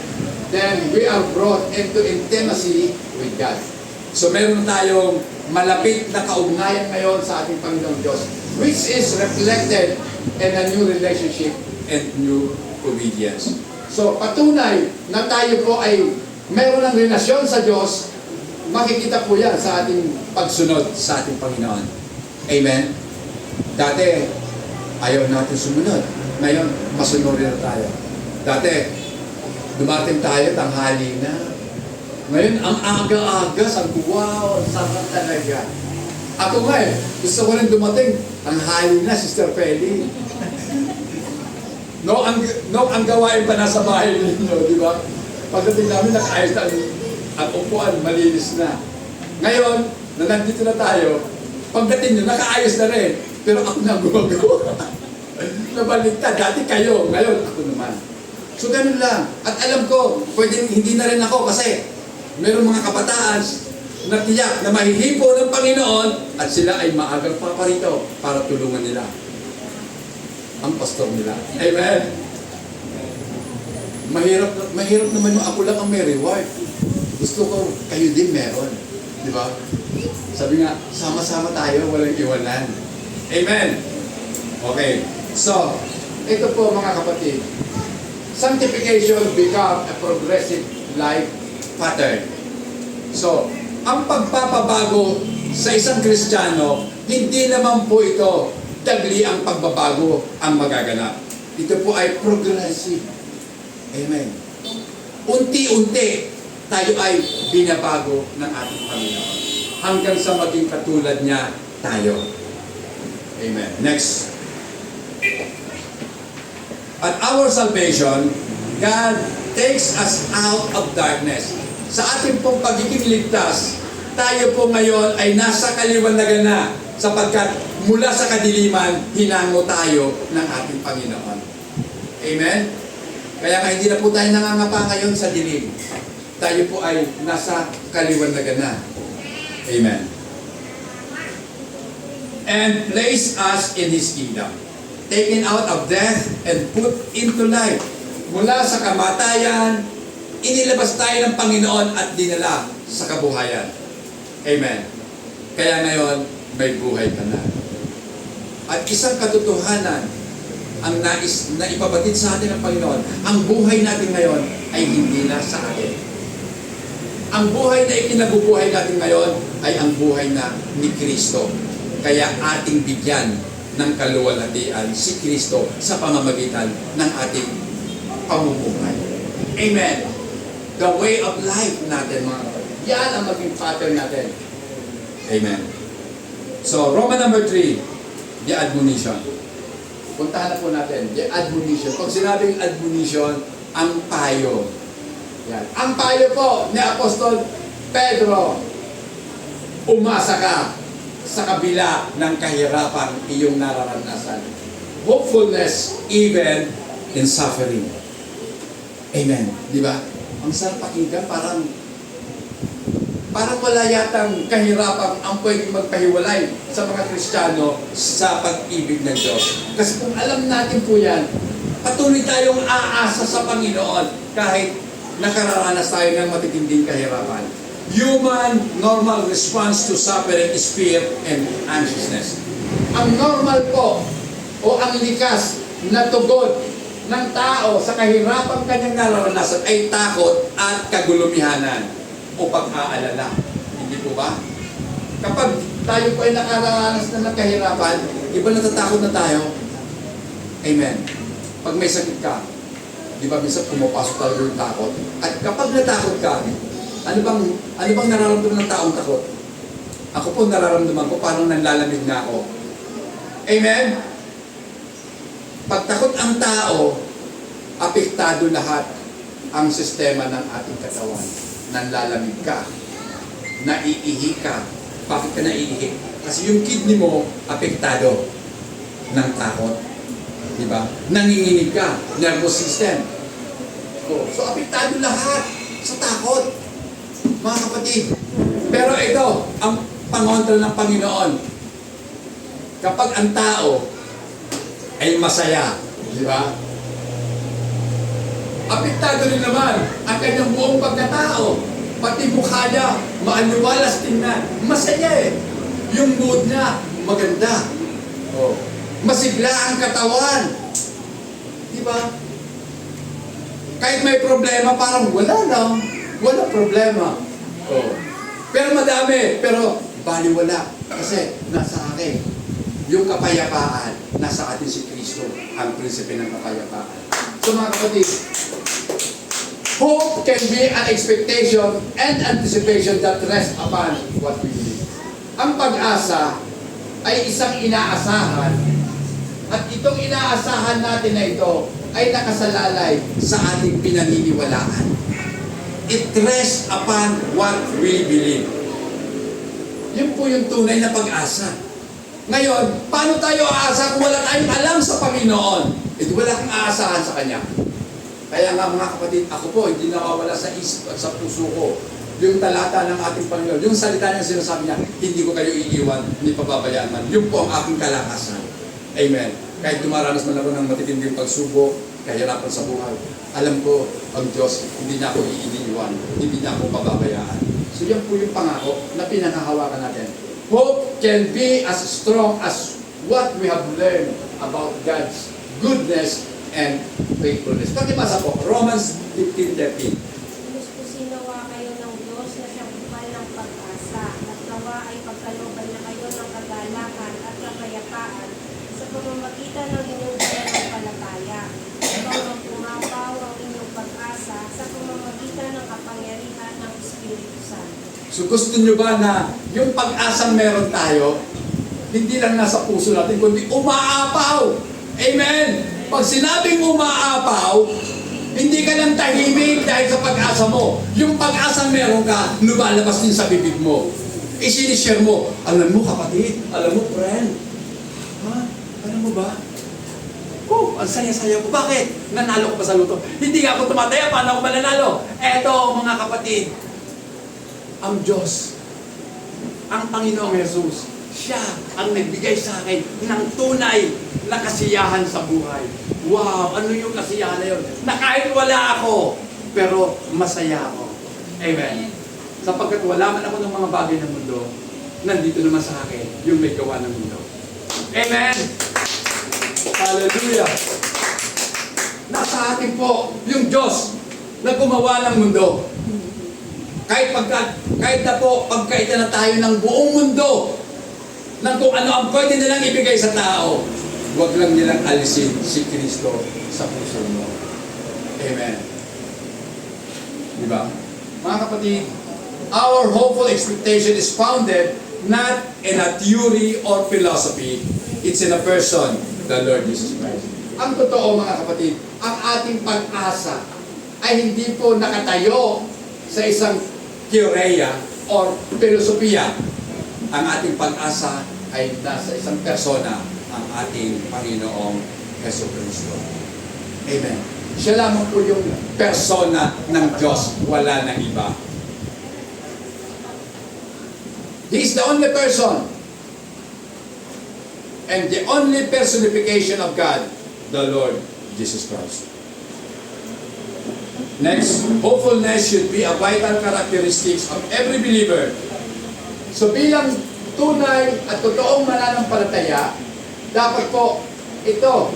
Then, we are brought into intimacy with God. So, meron tayong malapit na kaugnayan ngayon sa ating Panginoong Diyos, which is reflected in a new relationship and new obedience. So, patunay na tayo po ay meron ng relasyon sa Diyos, makikita po yan sa ating pagsunod sa ating Panginoon. Amen? Dati, ayaw natin sumunod. Ngayon, masunod na tayo. Dati, dumating tayo, tanghali na. Ngayon, ang aga-aga, sabi ko, wow, sarap talaga. Ako nga gusto ko rin dumating, tanghali na, Sister Feli. Ang gawain pa nasa bahay ninyo, di ba? Pagdating namin, nakaayos na ang upuan, malinis na. Ngayon, na nandito na tayo, pagdating nyo, nakaayos na rin. Pero ako na gumagawa. Nabaligtad. Dati kayo, ngayon ako naman. So ganun lang. At alam ko, pwedeng hindi na rin ako kasi meron mga kabataan na tiyak na mahihipo ng Panginoon at sila ay maagang paparito para tulungan nila ang pastor nila. Amen? Mahirap naman yung ako lang ang may reward. Gusto ko, kayo din meron. Di ba? Sabi nga, sama-sama tayo, walang iwanan. Amen? Okay. So, ito po mga kapatid. Sanctification become a progressive life pattern. So, ang pagpapabago sa isang Kristiyano, hindi naman po ito dagli ang pagbabago ang magaganap. Ito po ay progressive. Amen. Unti-unti tayo ay binabago ng ating Panginoon hanggang sa maging katulad niya tayo. Amen. Next. At our salvation, God takes us out of darkness. Sa ating pong pagiging ligtas, tayo po ngayon ay nasa kaliwanagan na sapagkat mula sa kadiliman, hinango tayo ng ating Panginoon. Amen? Kaya nga hindi na po tayo nangangapa ngayon sa dilim. Tayo po ay nasa kaliwanagan na. Amen. And place us in His kingdom. Taken out of death and put into life. Mula sa kamatayan, inilabas tayo ng Panginoon at dinala sa kabuhayan. Amen. Kaya ngayon, may buhay ka na. At isang katotohanan ang nais na ipabatid sa atin ng Panginoon, ang buhay natin ngayon ay hindi na sa atin. Ang buhay na ikinabubuhay natin ngayon ay ang buhay na ni Kristo. Kaya ating bigyan ng kaluwalhatian si Kristo sa pamamagitan ng ating pamumuhay. Amen. The way of life natin, mga kapatid. Yan ang maging pattern natin. Amen. So, Roman number 3, the admonition. Puntahan na po natin, the admonition. Pag sinabing admonition, ang payo. Yan. Ang payo po ni Apostol Pedro, umasa ka sa kabila ng kahirapan iyong nararanasan. Hopefulness even in suffering. Amen. Di ba? Ang sarap pakinggan, parang wala yatang kahirapan ang pwedeng magpahiwalay sa mga Kristiyano sa pag-ibig ng Diyos. Kasi kung alam natin po yan, patuloy tayong aasa sa Panginoon kahit nakararanas tayo ng matitinding kahirapan. Human normal response to suffering is fear and anxiousness. Ang normal po o ang likas na tugon ng tao sa kahirapan kanyang nararanasan ay takot at kagulumihanan o pag-aalala. Hindi po ba? Kapag tayo po ay nakaranas na ng kahirapan, di ba natatakot na tayo? Amen. Pag may sakit ka, di ba minsan pumapasok talaga yung takot? At kapag natakot ka, ano bang nararamdaman ng taong takot? Ako po nararamdaman ko parang nanlalamig na ako. Amen? Pag takot ang tao, apektado lahat ang sistema ng ating katawan. Nanlalamig ka, naiihi ka. Bakit ka naiihi? Kasi yung kidney mo, apektado ng takot. Diba? Nanginginig ka, nervous system. So, apektado lahat sa takot. Mga kapatid, pero ito, ang pangontra ng Panginoon. Kapag ang tao ay masaya, di ba? Apektado rin naman ang kanyang buong pagkatao. Pati mukha niya, maaliwalas tingnan. Masaya eh. Yung mood niya, maganda. Oh. Masigla ang katawan. Di ba? Kahit may problema, parang wala lang. Wala problema. Oh. Pero madami, pero baliwala. Kasi nasa akin. Yung kapayapaan, nasa atin si Kristo, ang prinsipe ng kapayapaan. So mga kapatid, hope can be an expectation and anticipation that rests upon what we believe. Ang pag-asa ay isang inaasahan at itong inaasahan natin na ito ay nakasalalay sa ating pinaniniwalaan. It rests upon what we believe. Yun po yung tunay na pag-asa. Ngayon, paano tayo aasa kung wala tayong alam sa Panginoon? Ito wala kang aasahan sa Kanya. Kaya nga mga kapatid, ako po, hindi nawawala sa isip at sa puso ko yung talata ng ating Panginoon. Yung salita niya sinasabi niya, hindi ko kayo iiwan, hindi pababayaan man. Yun po ang aking kalakasan. Amen. Kahit dumaranas man ako ng matitinding pagsubok, kahirapan sa buhay, alam ko, ang Diyos, hindi niya ako iiwan, hindi niya ako pababayaan. So yan po yung pangako na pinangahawakan natin. Hope can be as strong as what we have learned about God's goodness and faithfulness. Pakibasa po, Romans 15:13. Iluspusin nawa kayo ng Diyos na siyang bukal ng pag-asa at nawa ay pagkalooban na kayo ng kagalakan at kapayapaan sa pamamagitan ng inyong pananampalataya. Upang pumapaw ang inyong pag-asa sa pamamagitan ng kapangyarihan ng Espiritu Santo. So gusto nyo ba na yung pag-asang meron tayo, hindi lang nasa puso natin, kundi umaapaw. Amen! Pag sinabing umaapaw, hindi ka lang tahimik dahil sa pag-asa mo. Yung pag-asang meron ka, lumalabas din sa bibig mo. Isinishare mo. Alam mo kapatid, alam mo friend. Ha? Alam mo ba? Oh, ang saya-saya ko. Bakit? Nanalo ko pa sa luto. Hindi nga ako tumataya, paano ako mananalo? Eto mga kapatid, ang Diyos, ang Panginoong Jesus, siya ang nagbigay sa akin ng tunay na kasiyahan sa buhay. Wow, ano yung kasiyahan na yun? Na kahit wala ako, pero masaya ako. Amen. Sapagkat wala man ako ng mga bagay ng mundo, nandito naman sa akin yung may gawa ng mundo. Amen. Hallelujah. Nasa atin po yung Diyos na gumawa ng mundo. Kahit na po, pagkaita na tayo ng buong mundo, ng kung ano ang pwede nilang ibigay sa tao, huwag lang nilang alisin si Kristo sa puso mo. Amen. Diba? Mga kapatid, our hopeful expectation is founded not in a theory or philosophy, it's in a person, the Lord Jesus Christ. Ang totoo mga kapatid, ang ating pag-asa ay hindi po nakatayo sa isang teoreya or filosofiya. Ang ating pag-asa ay nasa isang persona, ang ating Panginoong Jesucristo. Amen. Siya lamang po yung persona ng Diyos, wala nang iba. He is the only person and the only personification of God, the Lord Jesus Christ. Next, hopefulness should be a vital characteristics of every believer. So bilang tunay at totoong mananampalataya, dapat po ito,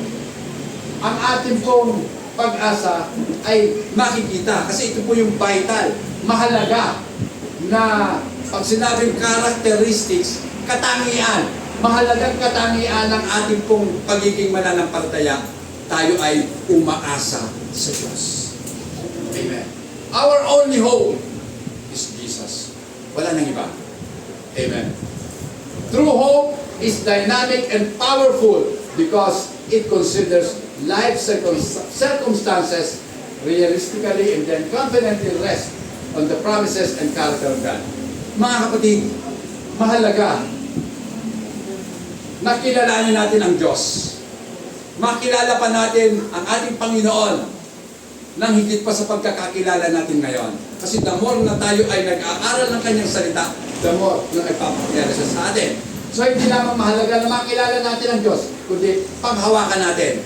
ang ating pong pag-asa ay makikita. Kasi ito po yung vital, mahalaga na pag sinabing characteristics, katangian, mahalagang katangian ng ating pong pagiging mananampalataya, tayo ay umaasa sa Diyos. Amen. Our only hope is Jesus. Wala nang iba. Amen. True hope is dynamic and powerful because it considers life circumstances realistically and then confidently rest on the promises and character of God. Mga kapatid, mahalaga na kilalanin natin ang Diyos. Makilala pa natin ang ating Panginoon nang higit pa sa pagkakakilala natin ngayon. Kasi the more na tayo ay nag-aaral ng kanyang salita, the more na nagpapakilala siya sa atin. So hindi lamang mahalaga na makilala natin ang Diyos, kundi paghawakan natin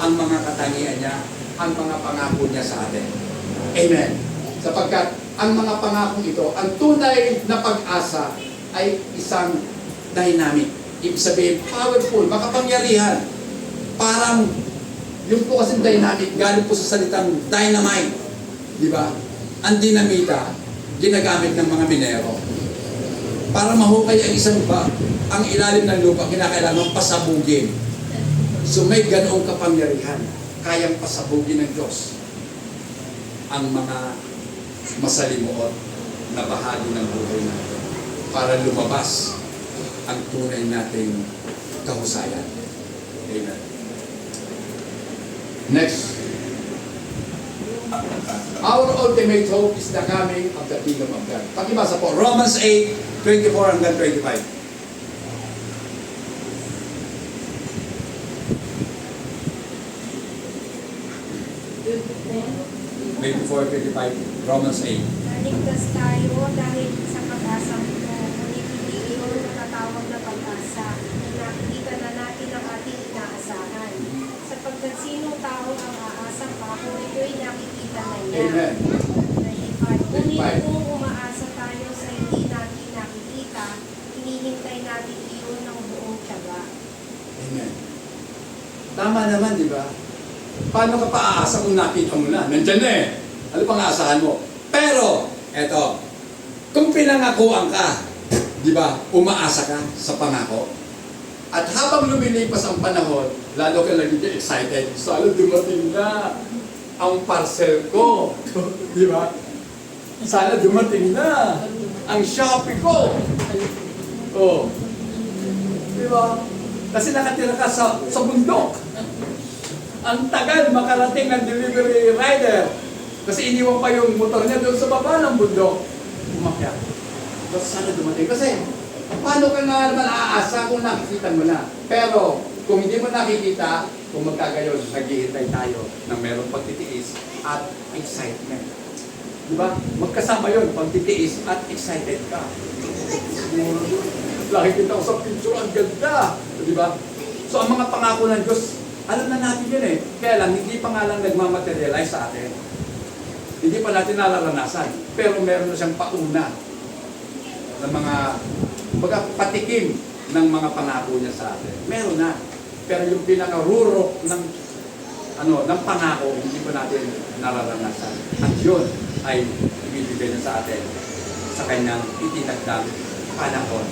ang mga katangian niya, ang mga pangako niya sa atin. Amen. Sapagkat ang mga pangakong ito, ang tunay na pag-asa ay isang dynamic. Ibig sabihin, powerful, makapangyarihan. Parang yung po kasing dynamic, galing po sa salitang dynamite. Di ba? Ang dinamita, ginagamit ng mga minero. Para mahukay ang isang ang ilalim ng lupa, kinakailangan pasabugin. So may ganoong kapangyarihan, kayang pasabugin ng Diyos ang mga masalimuot na bahagi ng buhay natin para lumabas ang tunay nating kahusayan. Amen. Next. Our ultimate hope is the coming of the kingdom of God. Pakibasa po, Romans 8:24 hanggang 25. 24-25, Romans 8. Naligtas tayo dahil sa pag-asa mo, ngunit hindi iyon natatawag na pag-asa na nakikita na natin ang ating inaasahan. Sapagkat sinong tao ang aasa pa kung ito'y nakikita na niya. Amen. Ngunit kung umaasa tayo sa hindi natin nakikita, hinihintay natin iyon ng buong tiyaga. Amen. Tama naman, di ba? Paano ka pa-aasa kung nakita mo na? Nandyan na eh. Ano pang aasahan mo? Pero, eto, kung pinangakuan ka, di ba, umaasa ka sa pangako. At habang lumilipas ang panahon, lalo ka nagiging excited. Sana dumating na ang parcel ko. Di ba? Sana dumating na ang Shopee ko. Oh. Di ba? Kasi nakatira ka sa bundok. Ang tagal makarating ng delivery rider. Kasi iniwan pa yung motor niya doon sa baba ng bundok. Umakyat. Tapos sana dumating. Kasi paano ka nga naman aasa kung nakikita mo na? Pero kung hindi mo nakikita, kung magkagayon, naghihintay tayo ng merong pagtitiis at excitement. Diba? Magkasama yun, pagtitiis at excited ka. Lagi kita ko sa picture, ang ganda. Diba? So ang mga pangako ng Diyos, alam na natin yun eh. Kaya lang, hindi pa nga lang nagmamaterialize sa atin. Hindi pa natin nararanasan. Pero meron na siyang pauna ng mga patikim ng mga pangako niya sa atin. Meron na. Pero yung pinaka-rurok ng ng pangako, hindi pa natin nararanasan. At yun ay ibibigay niya sa atin sa kanyang itinagdang panahon.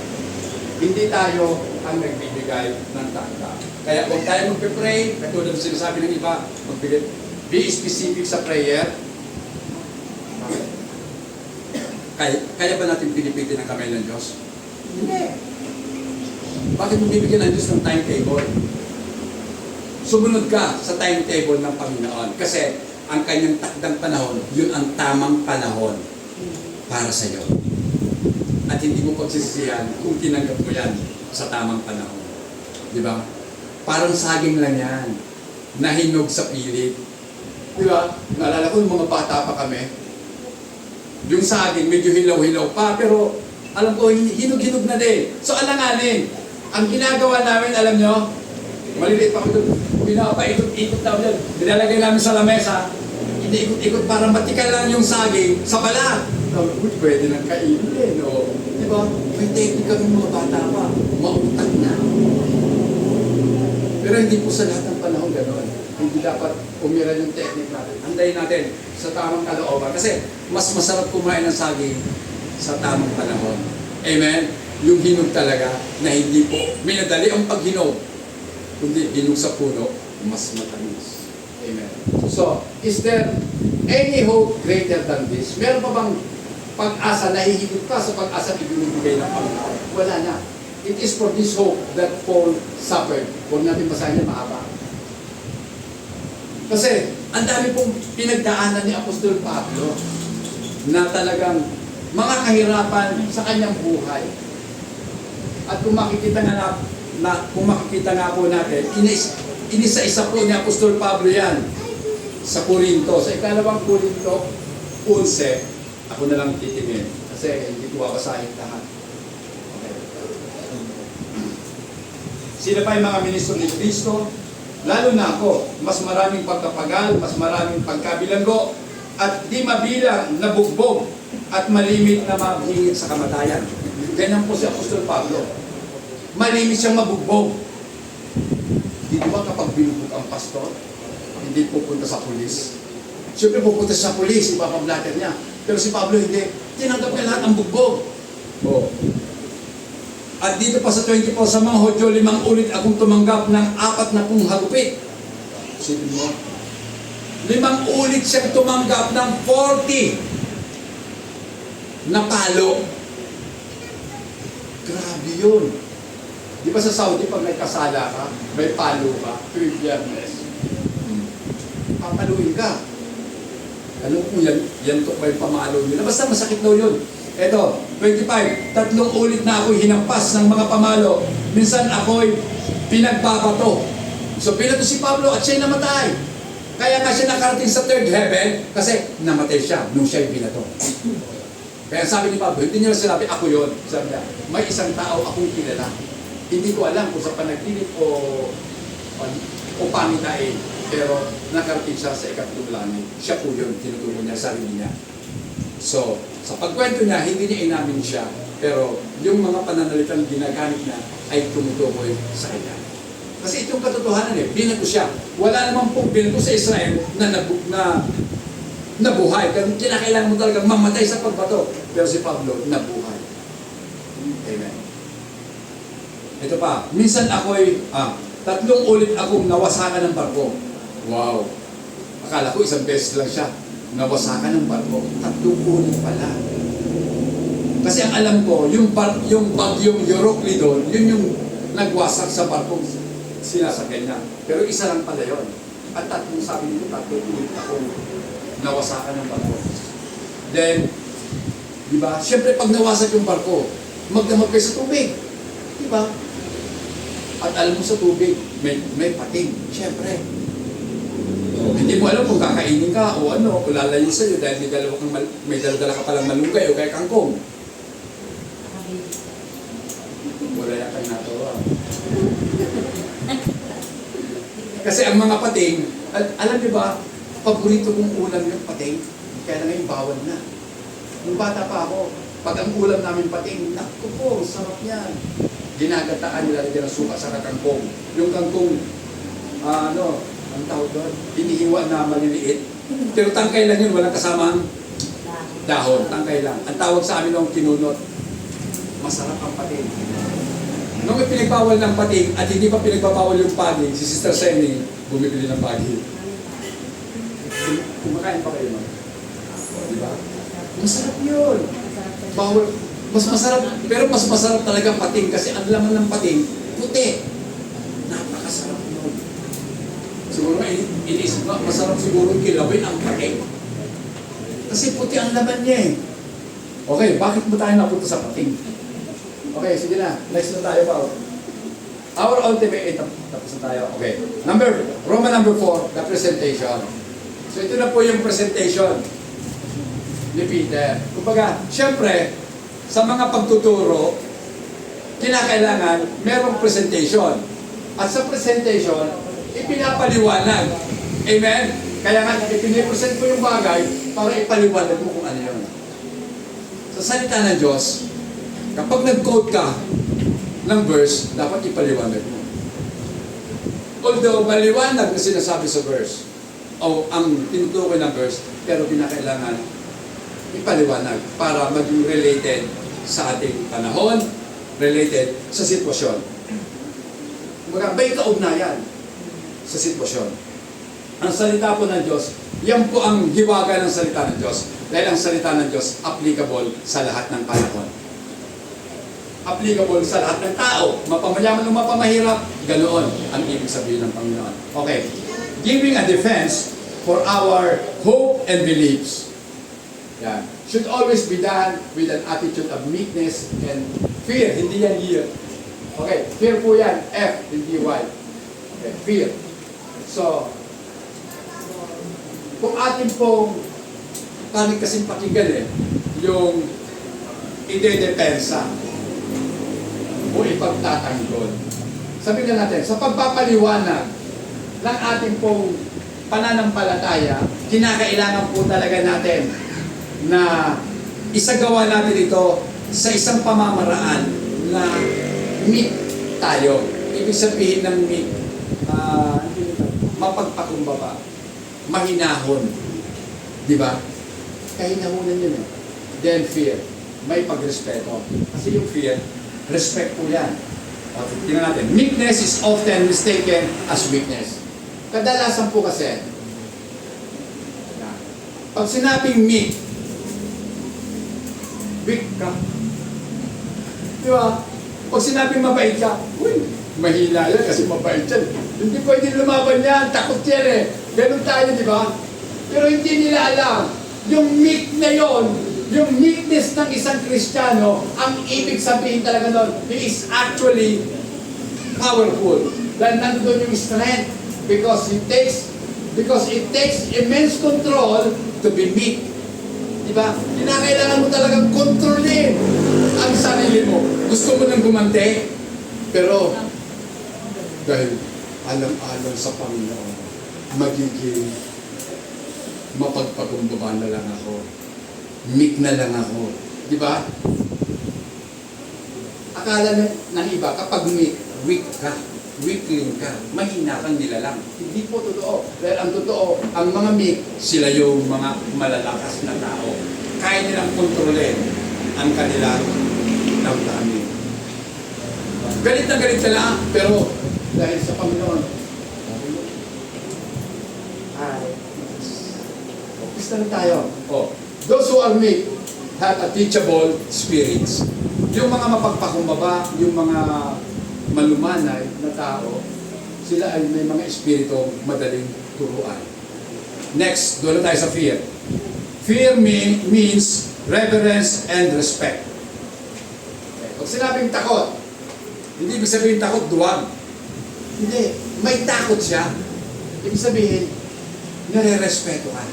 Hindi tayo ang nagbibigay ng tanda. Kaya huwag tayo magpipray, katulad ng sinasabi ng iba, be specific sa prayer. Kaya ba natin pinipitin ang kamay ng Diyos? Hindi. Bakit mo bibigyan ng Diyos ng timetable? Sumunod ka sa timetable ng Panginoon. Kasi ang kanyang takdang panahon, yun ang tamang panahon para sa iyo. At hindi mo pagsisisihan kung tinanggap mo yan sa tamang panahon. Di ba? Parang saging lang yan, nahinog sa pilit. Di ba? Naalala ko, mga bata pa kami, yung saging medyo hilaw-hilaw pa, pero alam ko, hinog-hinog na din. So alanganin, ang ginagawa namin, alam nyo, maliliit pa ko doon, pinapaikot-ikot namin doon, nilalagay namin sa lamesa, iniikot-ikot para matikal lang yung saging sa balat. Uy, pwede nang kainin, no? Di ba? May technique kami mga bata pa, mautak na. Pero hindi po sa lahat ng panahon gano'n. Hindi dapat umira yung technique natin. Andayin natin sa tamang kalooban. Kasi mas masarap kumain ng saging sa tamang panahon. Amen? Yung hinog talaga na hindi po minadali ang paghinog. Kundi hinog sa puno, mas matamis. Amen. So, is there any hope greater than this? Meron pa bang pag-asa, nahihigit ka sa pag-asa na ibinibigay ng Panginoon? Wala na. It is for this hope that Paul suffered. Huwag natin basahin yan, mahaba. Kasi, ang dami pong pinagdaanan ni Apostol Pablo na talagang mga kahirapan sa kanyang buhay. At kung makikita nga po natin, inisa-isa po ni Apostol Pablo yan sa Corinto. Sa ikalawang Corinto, 11, ako na lang titingin kasi hindi ko babasahin lahat. Okay. Sila pa yung mga ministro ni Kristo, lalo na ako, mas maraming pagkapagal, mas maraming pagkabilanggo, at di mabilang na bugbog at malimit na maghingit sa kamatayan. Ganyan po si Apostol Pablo. Malimit siyang mabugbog. Di ba kapag binugbog ang pastor, hindi pupunta sa pulis? Siyempre pupunta sa pulis, ipapablatter niya. Pero si Pablo hindi. Tinanggap niya lahat ng bugbog. Oh. At dito pa sa 24 sa mga Hodyo, 5 ulit akong tumanggap ng 40 hagupit. Sipin mo. 5 ulit siyang tumanggap ng 40 na palo. Grabe yun. Di ba sa Saudi, pag may kasala ka, may palo ka, tuwing Biyernes, papaluin ka. Ano po yan? Yan to pa yung pamalo nila. Basta masakit daw yun. Eto, 25. 3 ulit na ako'y hinampas ng mga pamalo. Minsan ako'y pinagpapato. So pinato si Pablo at siya'y namatay. Kaya nga siya nakarating sa third heaven kasi namatay siya nung siya yung binato. Kaya sabi ni Pablo, hindi niya sinabi, ako yun. Sabi niya, may isang tao akong kilala. Hindi ko alam kung sa panaginip o pamitain. Pero nakarating siya sa ikatlong langit. Siya po yun, tinuturo niya sarili niya. So, sa pagkwento niya, hindi niya inamin siya. Pero yung mga pananalitang ginagamit niya ay tumutukoy sa kanya. Kasi itong katotohanan binato siya. Wala naman pong binato sa Israel na nabuhay. Kinakailangan mo talagang mamatay sa pagbato. Pero si Pablo, nabuhay. Amen. Ito pa, minsan ako'y, 3 ulit akong nawasakan ng barko. Wow. Akala ko isang beses lang siya. Nawasakan ng barko. 3 ulit pala. Kasi ang alam ko, yung bagyong Yorokli doon, yun yung nagwasak sa barkong sinasakyan niya. Pero isa lang pala yun. At sabi nito, 3 ulit akong nawasakan ng barko. Then, di ba? Siyempre, pag nawasak yung barko, magdamag kayo sa tubig. Di ba? At alam mo sa tubig, may pating. Siyempre. Hindi mo alam kung kakainin ka o ano, o lalayo sa'yo dahil may dala ka palang malunggay o kaya kangkong. Wala yan kayo natawa. Kasi ang mga pating, alam niyo ba, paborito kong ulam yung pating, kaya na ngayon bawal na. Nung bata pa ako, pag ang ulam namin pating, naku po, sarap yan. Ginagataan nila ng suka sa kangkong. Yung kangkong, ang tawag doon, inihiwa na maliliit. Pero tangkay lang yun, walang kasamang dahon, tangkay lang. Ang tawag sa amin ng kinunot, masarap ang pating. Nung pinagbawal ng pating at hindi pa pinagbabawal yung paging, si Sister Senny bumibili ng paging. Kumakain pa kayo, no? Diba? Masarap yun. Bawal. Mas masarap, pero mas masarap talaga pating kasi ang laman ng pating, puti. Napakasarap yun. Siguro iniisip ko, masarap siguro kilawin ang pating. Kasi puti ang laman niya eh. Okay, bakit mo tayo napunta sa pating? Okay, sige na. Next na tayo pa. Our ultimate, tapos na tayo. Okay. Roman number 4, the presentation. So ito na po yung presentation ni Peter. Kumbaga, syempre, sa mga pagtuturo, kinakailangan merong presentation. At sa presentation, ipinapaliwanag. Amen? Kaya nga, ipinipresent ko yung bagay para ipaliwanag mo kung ano yun. Sa salita ng Diyos, kapag nag-quote ka ng verse, dapat ipaliwanag mo. Although maliwanag na sinasabi sa verse, o ang tinutukoy ng verse, pero kinakailangan ipaliwanag para maging related sa ating panahon, related sa sitwasyon. May kaugnayan sa sitwasyon. Ang salita po ng Diyos, yan po ang hiwaga ng salita ng Diyos. Dahil ang salita ng Diyos, applicable sa lahat ng panahon. Applicable sa lahat ng tao. Mapamayaman o mapamahirap, ganoon ang ibig sabihin ng Panginoon. Okay. Giving a defense for our hope and beliefs. Yan. Should always be done with an attitude of meekness and fear. Hindi yan year. Okay. Fear po yan. F, hindi Y. Okay. Fear. So, kung atin pong tanig kasing pakinggan yung idedepensa o ipagtatanggol. Sabihin natin, sa pagpapaliwanag ng ating pong pananampalataya, kinakailangan po talaga natin na isagawa natin ito sa isang pamamaraan na meek tayo. Ibig sabihin ng meek, mapagpakumbaba, mahinahon. Di ba? Kahinahunan yun Then fear. May pagrespeto. Kasi yung fear, respect po yan. O, tingnan natin. Meekness is often mistaken as weakness. Kadalasan po kasi, pag sinabing meek, weak ka. Di ba? Pag sinabing mabait ka, uy, mahina yan kasi mabait yan. Hindi pwede lumaban yan, takot yan Ganun tayo, di ba? Pero hindi nila alam, yung meek na yon, yung meekness ng isang Kristiyano, ang ibig sabihin talaga nun, he is actually powerful. Dahil nandun yung strength because he takes Because it takes immense control to be meek. Diba? Kinakailangan mo talagang kontrolin ang sarili mo. Gusto mo nang gumante, pero dahil alam-alam sa Panginoon, magiging mapagpakumbaba na lang ako. Meek na lang ako. Diba? Akala ng iba, kapag weak ka, weakling ka, mahina kang nilalang. Hindi po totoo. Dahil ang totoo, ang mga meek, sila yung mga malalakas na tao. Kaya nilang kontrolin ang kanilang damdamin. Galit na galit ka lang, pero dahil sa Panginoon, focus na lang tayo. Those who are meek have a teachable spirits. Yung mga mapagpakumbaba, yung mga malumanay na tao, sila ay may mga espiritu madaling turuan. Next, doon na tayo sa fear. Fear means reverence and respect. Pag sinabing takot, hindi ibig sabihin takot duwag. Hindi, may takot siya. Ibig sabihin, nare-respeto ka.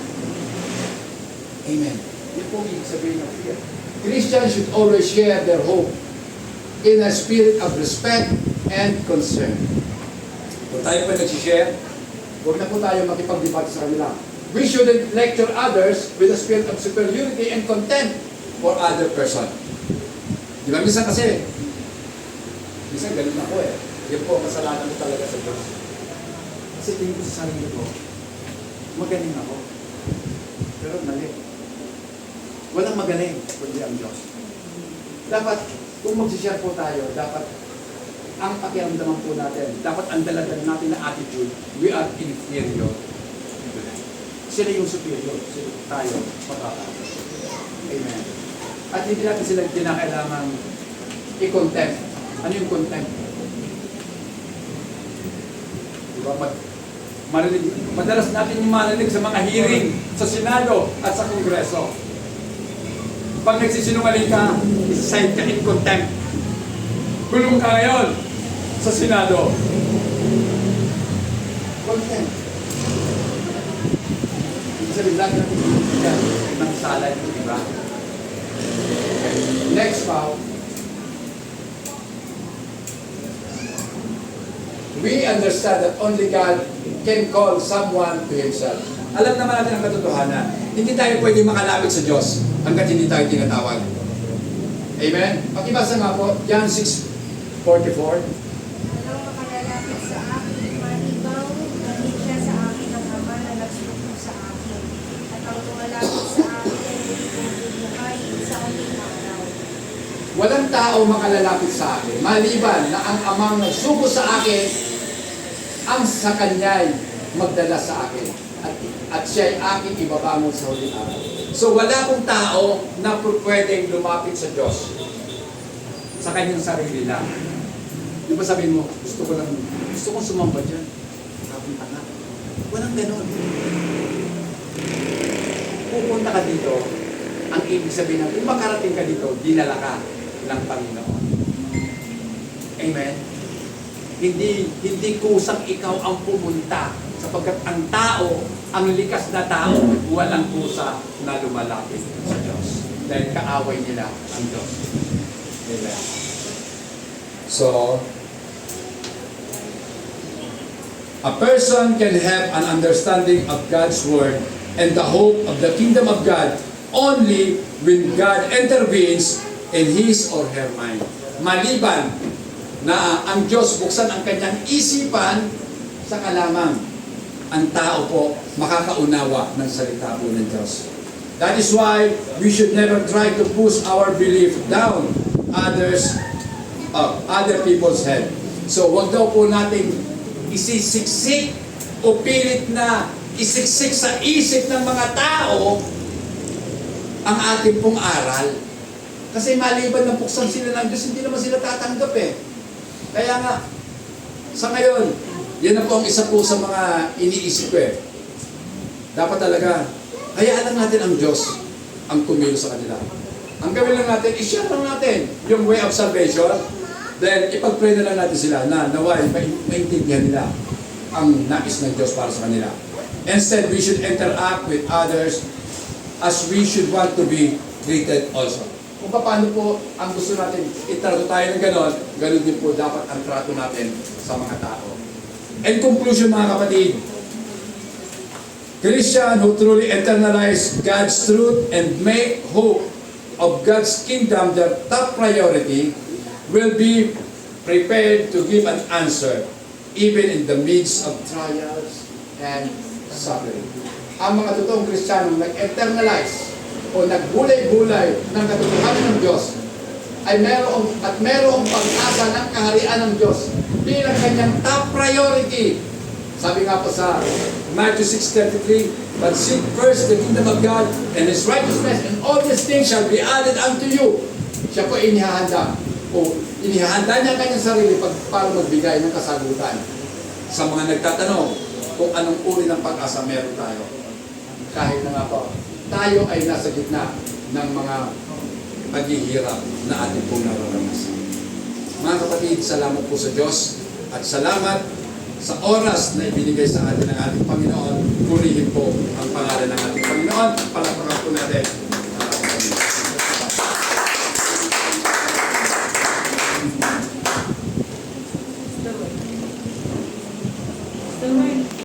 Amen. Yan po ibig sabihin ng fear. Christians should always share their hope in a spirit of respect and concern. Kung tayo pa nagsishare, huwag na po tayo makipag-debate sa kanila. We shouldn't lecture others with a spirit of superiority and contempt for other person. Di ba? Minsan ganun ako eh. Yan po, kasalanan ko talaga sa Diyos. Kasi tingin ko sa sarili ko, magaling ako. Pero mali. Walang magaling, kundi ang Diyos. Dapat, kung magsishare po tayo, dapat ang pakiramdaman po natin, dapat ang dalagan natin na attitude, we are inferior. Sila yung superior, tayo, patataas. Amen. At hindi natin sila kinakailangan i-contempt. Ano yung contempt? Diba? Madalas natin yung marinig sa mga hearing sa Senado at sa Kongreso. Pag nagsisinungaling ka, isa-side ka in contempt. Kulong ka ngayon sa Senado. Contempt. Ibig sabihin, lagi natin yan ng sala yung iba. Next pa, we understand that only God can call someone to Himself. Alam naman natin ang katotohanan. Hindi tayo pwede makalapit sa Diyos hanggat hindi tayo tinatawag. Amen? Pakibasa nga po, John 6:44. Walang makalalapit sa akin, malibang galing siya sa akin ang Ama na nagsuko sa akin. At ang tumalapit sa akin ay hindi kong bubuhayin sa uling araw. Walang tao makalalapit sa akin, maliban na ang amang nagsuko sa akin, ang sa kanya'y magdala sa akin. At siya'y aking ibabangon sa huling araw. So wala pong tao na pwedeng lumapit sa Diyos sa kanyang sarili lang. Di ba sabihin mo, gusto kong sumamba dyan. Sabi ka na. Walang ganun. Pupunta ka dito, ang ibig sabihin kung makarating ka dito, dinala ka ng Panginoon. Amen? Hindi kusang ikaw ang pumunta, sapagkat ang tao, ang likas na tao, walang kusa na lumalapit sa Diyos. Dahil kaaway nila ang Diyos. Amen. So, a person can have an understanding of God's Word and the hope of the kingdom of God only when God intervenes in his or her mind. Maliban na ang Diyos buksan ang kanyang isipan, saka lamang ang tao po makakaunawa ng salita po ng Diyos. That is why we should never try to push our belief down other people's head. So wag daw po nating isisiksik o pilit na isiksik sa isip ng mga tao ang ating pong aral. Kasi maliban na buksan sila ng Diyos, hindi naman sila tatanggap eh. Kaya nga, sa ngayon, yan na po ang isa po sa mga iniisip ko eh. Dapat talaga, hayaan lang natin ang Diyos ang kumilos sa kanila. Ang gawin lang natin, i-share lang natin yung way of salvation. Then, ipag-pray na lang natin sila na naway maintindihan nila ang nais ng Diyos para sa kanila. Instead, we should interact with others as we should want to be treated also. Kung paano po ang gusto natin itrato tayo ng ganon, ganon din po dapat ang trato natin sa mga tao. In conclusion mga kapatid, Christian who truly internalize God's truth and make hope of God's kingdom their top priority will be prepared to give an answer even in the midst of trials and suffering. Ang mga totoong Kristiyanong nag-internalize o nagbulay-bulay ng katotohanan ng Diyos ay merong pag-asa ng kaharian ng Diyos bilang kanyang top priority. Sabi nga po sa Matthew 6:33, but seek first the kingdom of God and His righteousness, and all these things shall be added unto you. Siya po inihahanda niya kanyang sarili para magbigay ng kasagutan sa mga nagtatanong kung anong uri ng pag-asa meron tayo. Kahit na nga po, tayo ay nasa gitna ng mga paghihirap na ating pong nararanasan. Mga kapatid, salamat po sa Diyos at salamat sa oras na ibinigay sa atin ng ating Panginoon. Purihin po ang pangalan ng ating Panginoon. Palakpakan po natin.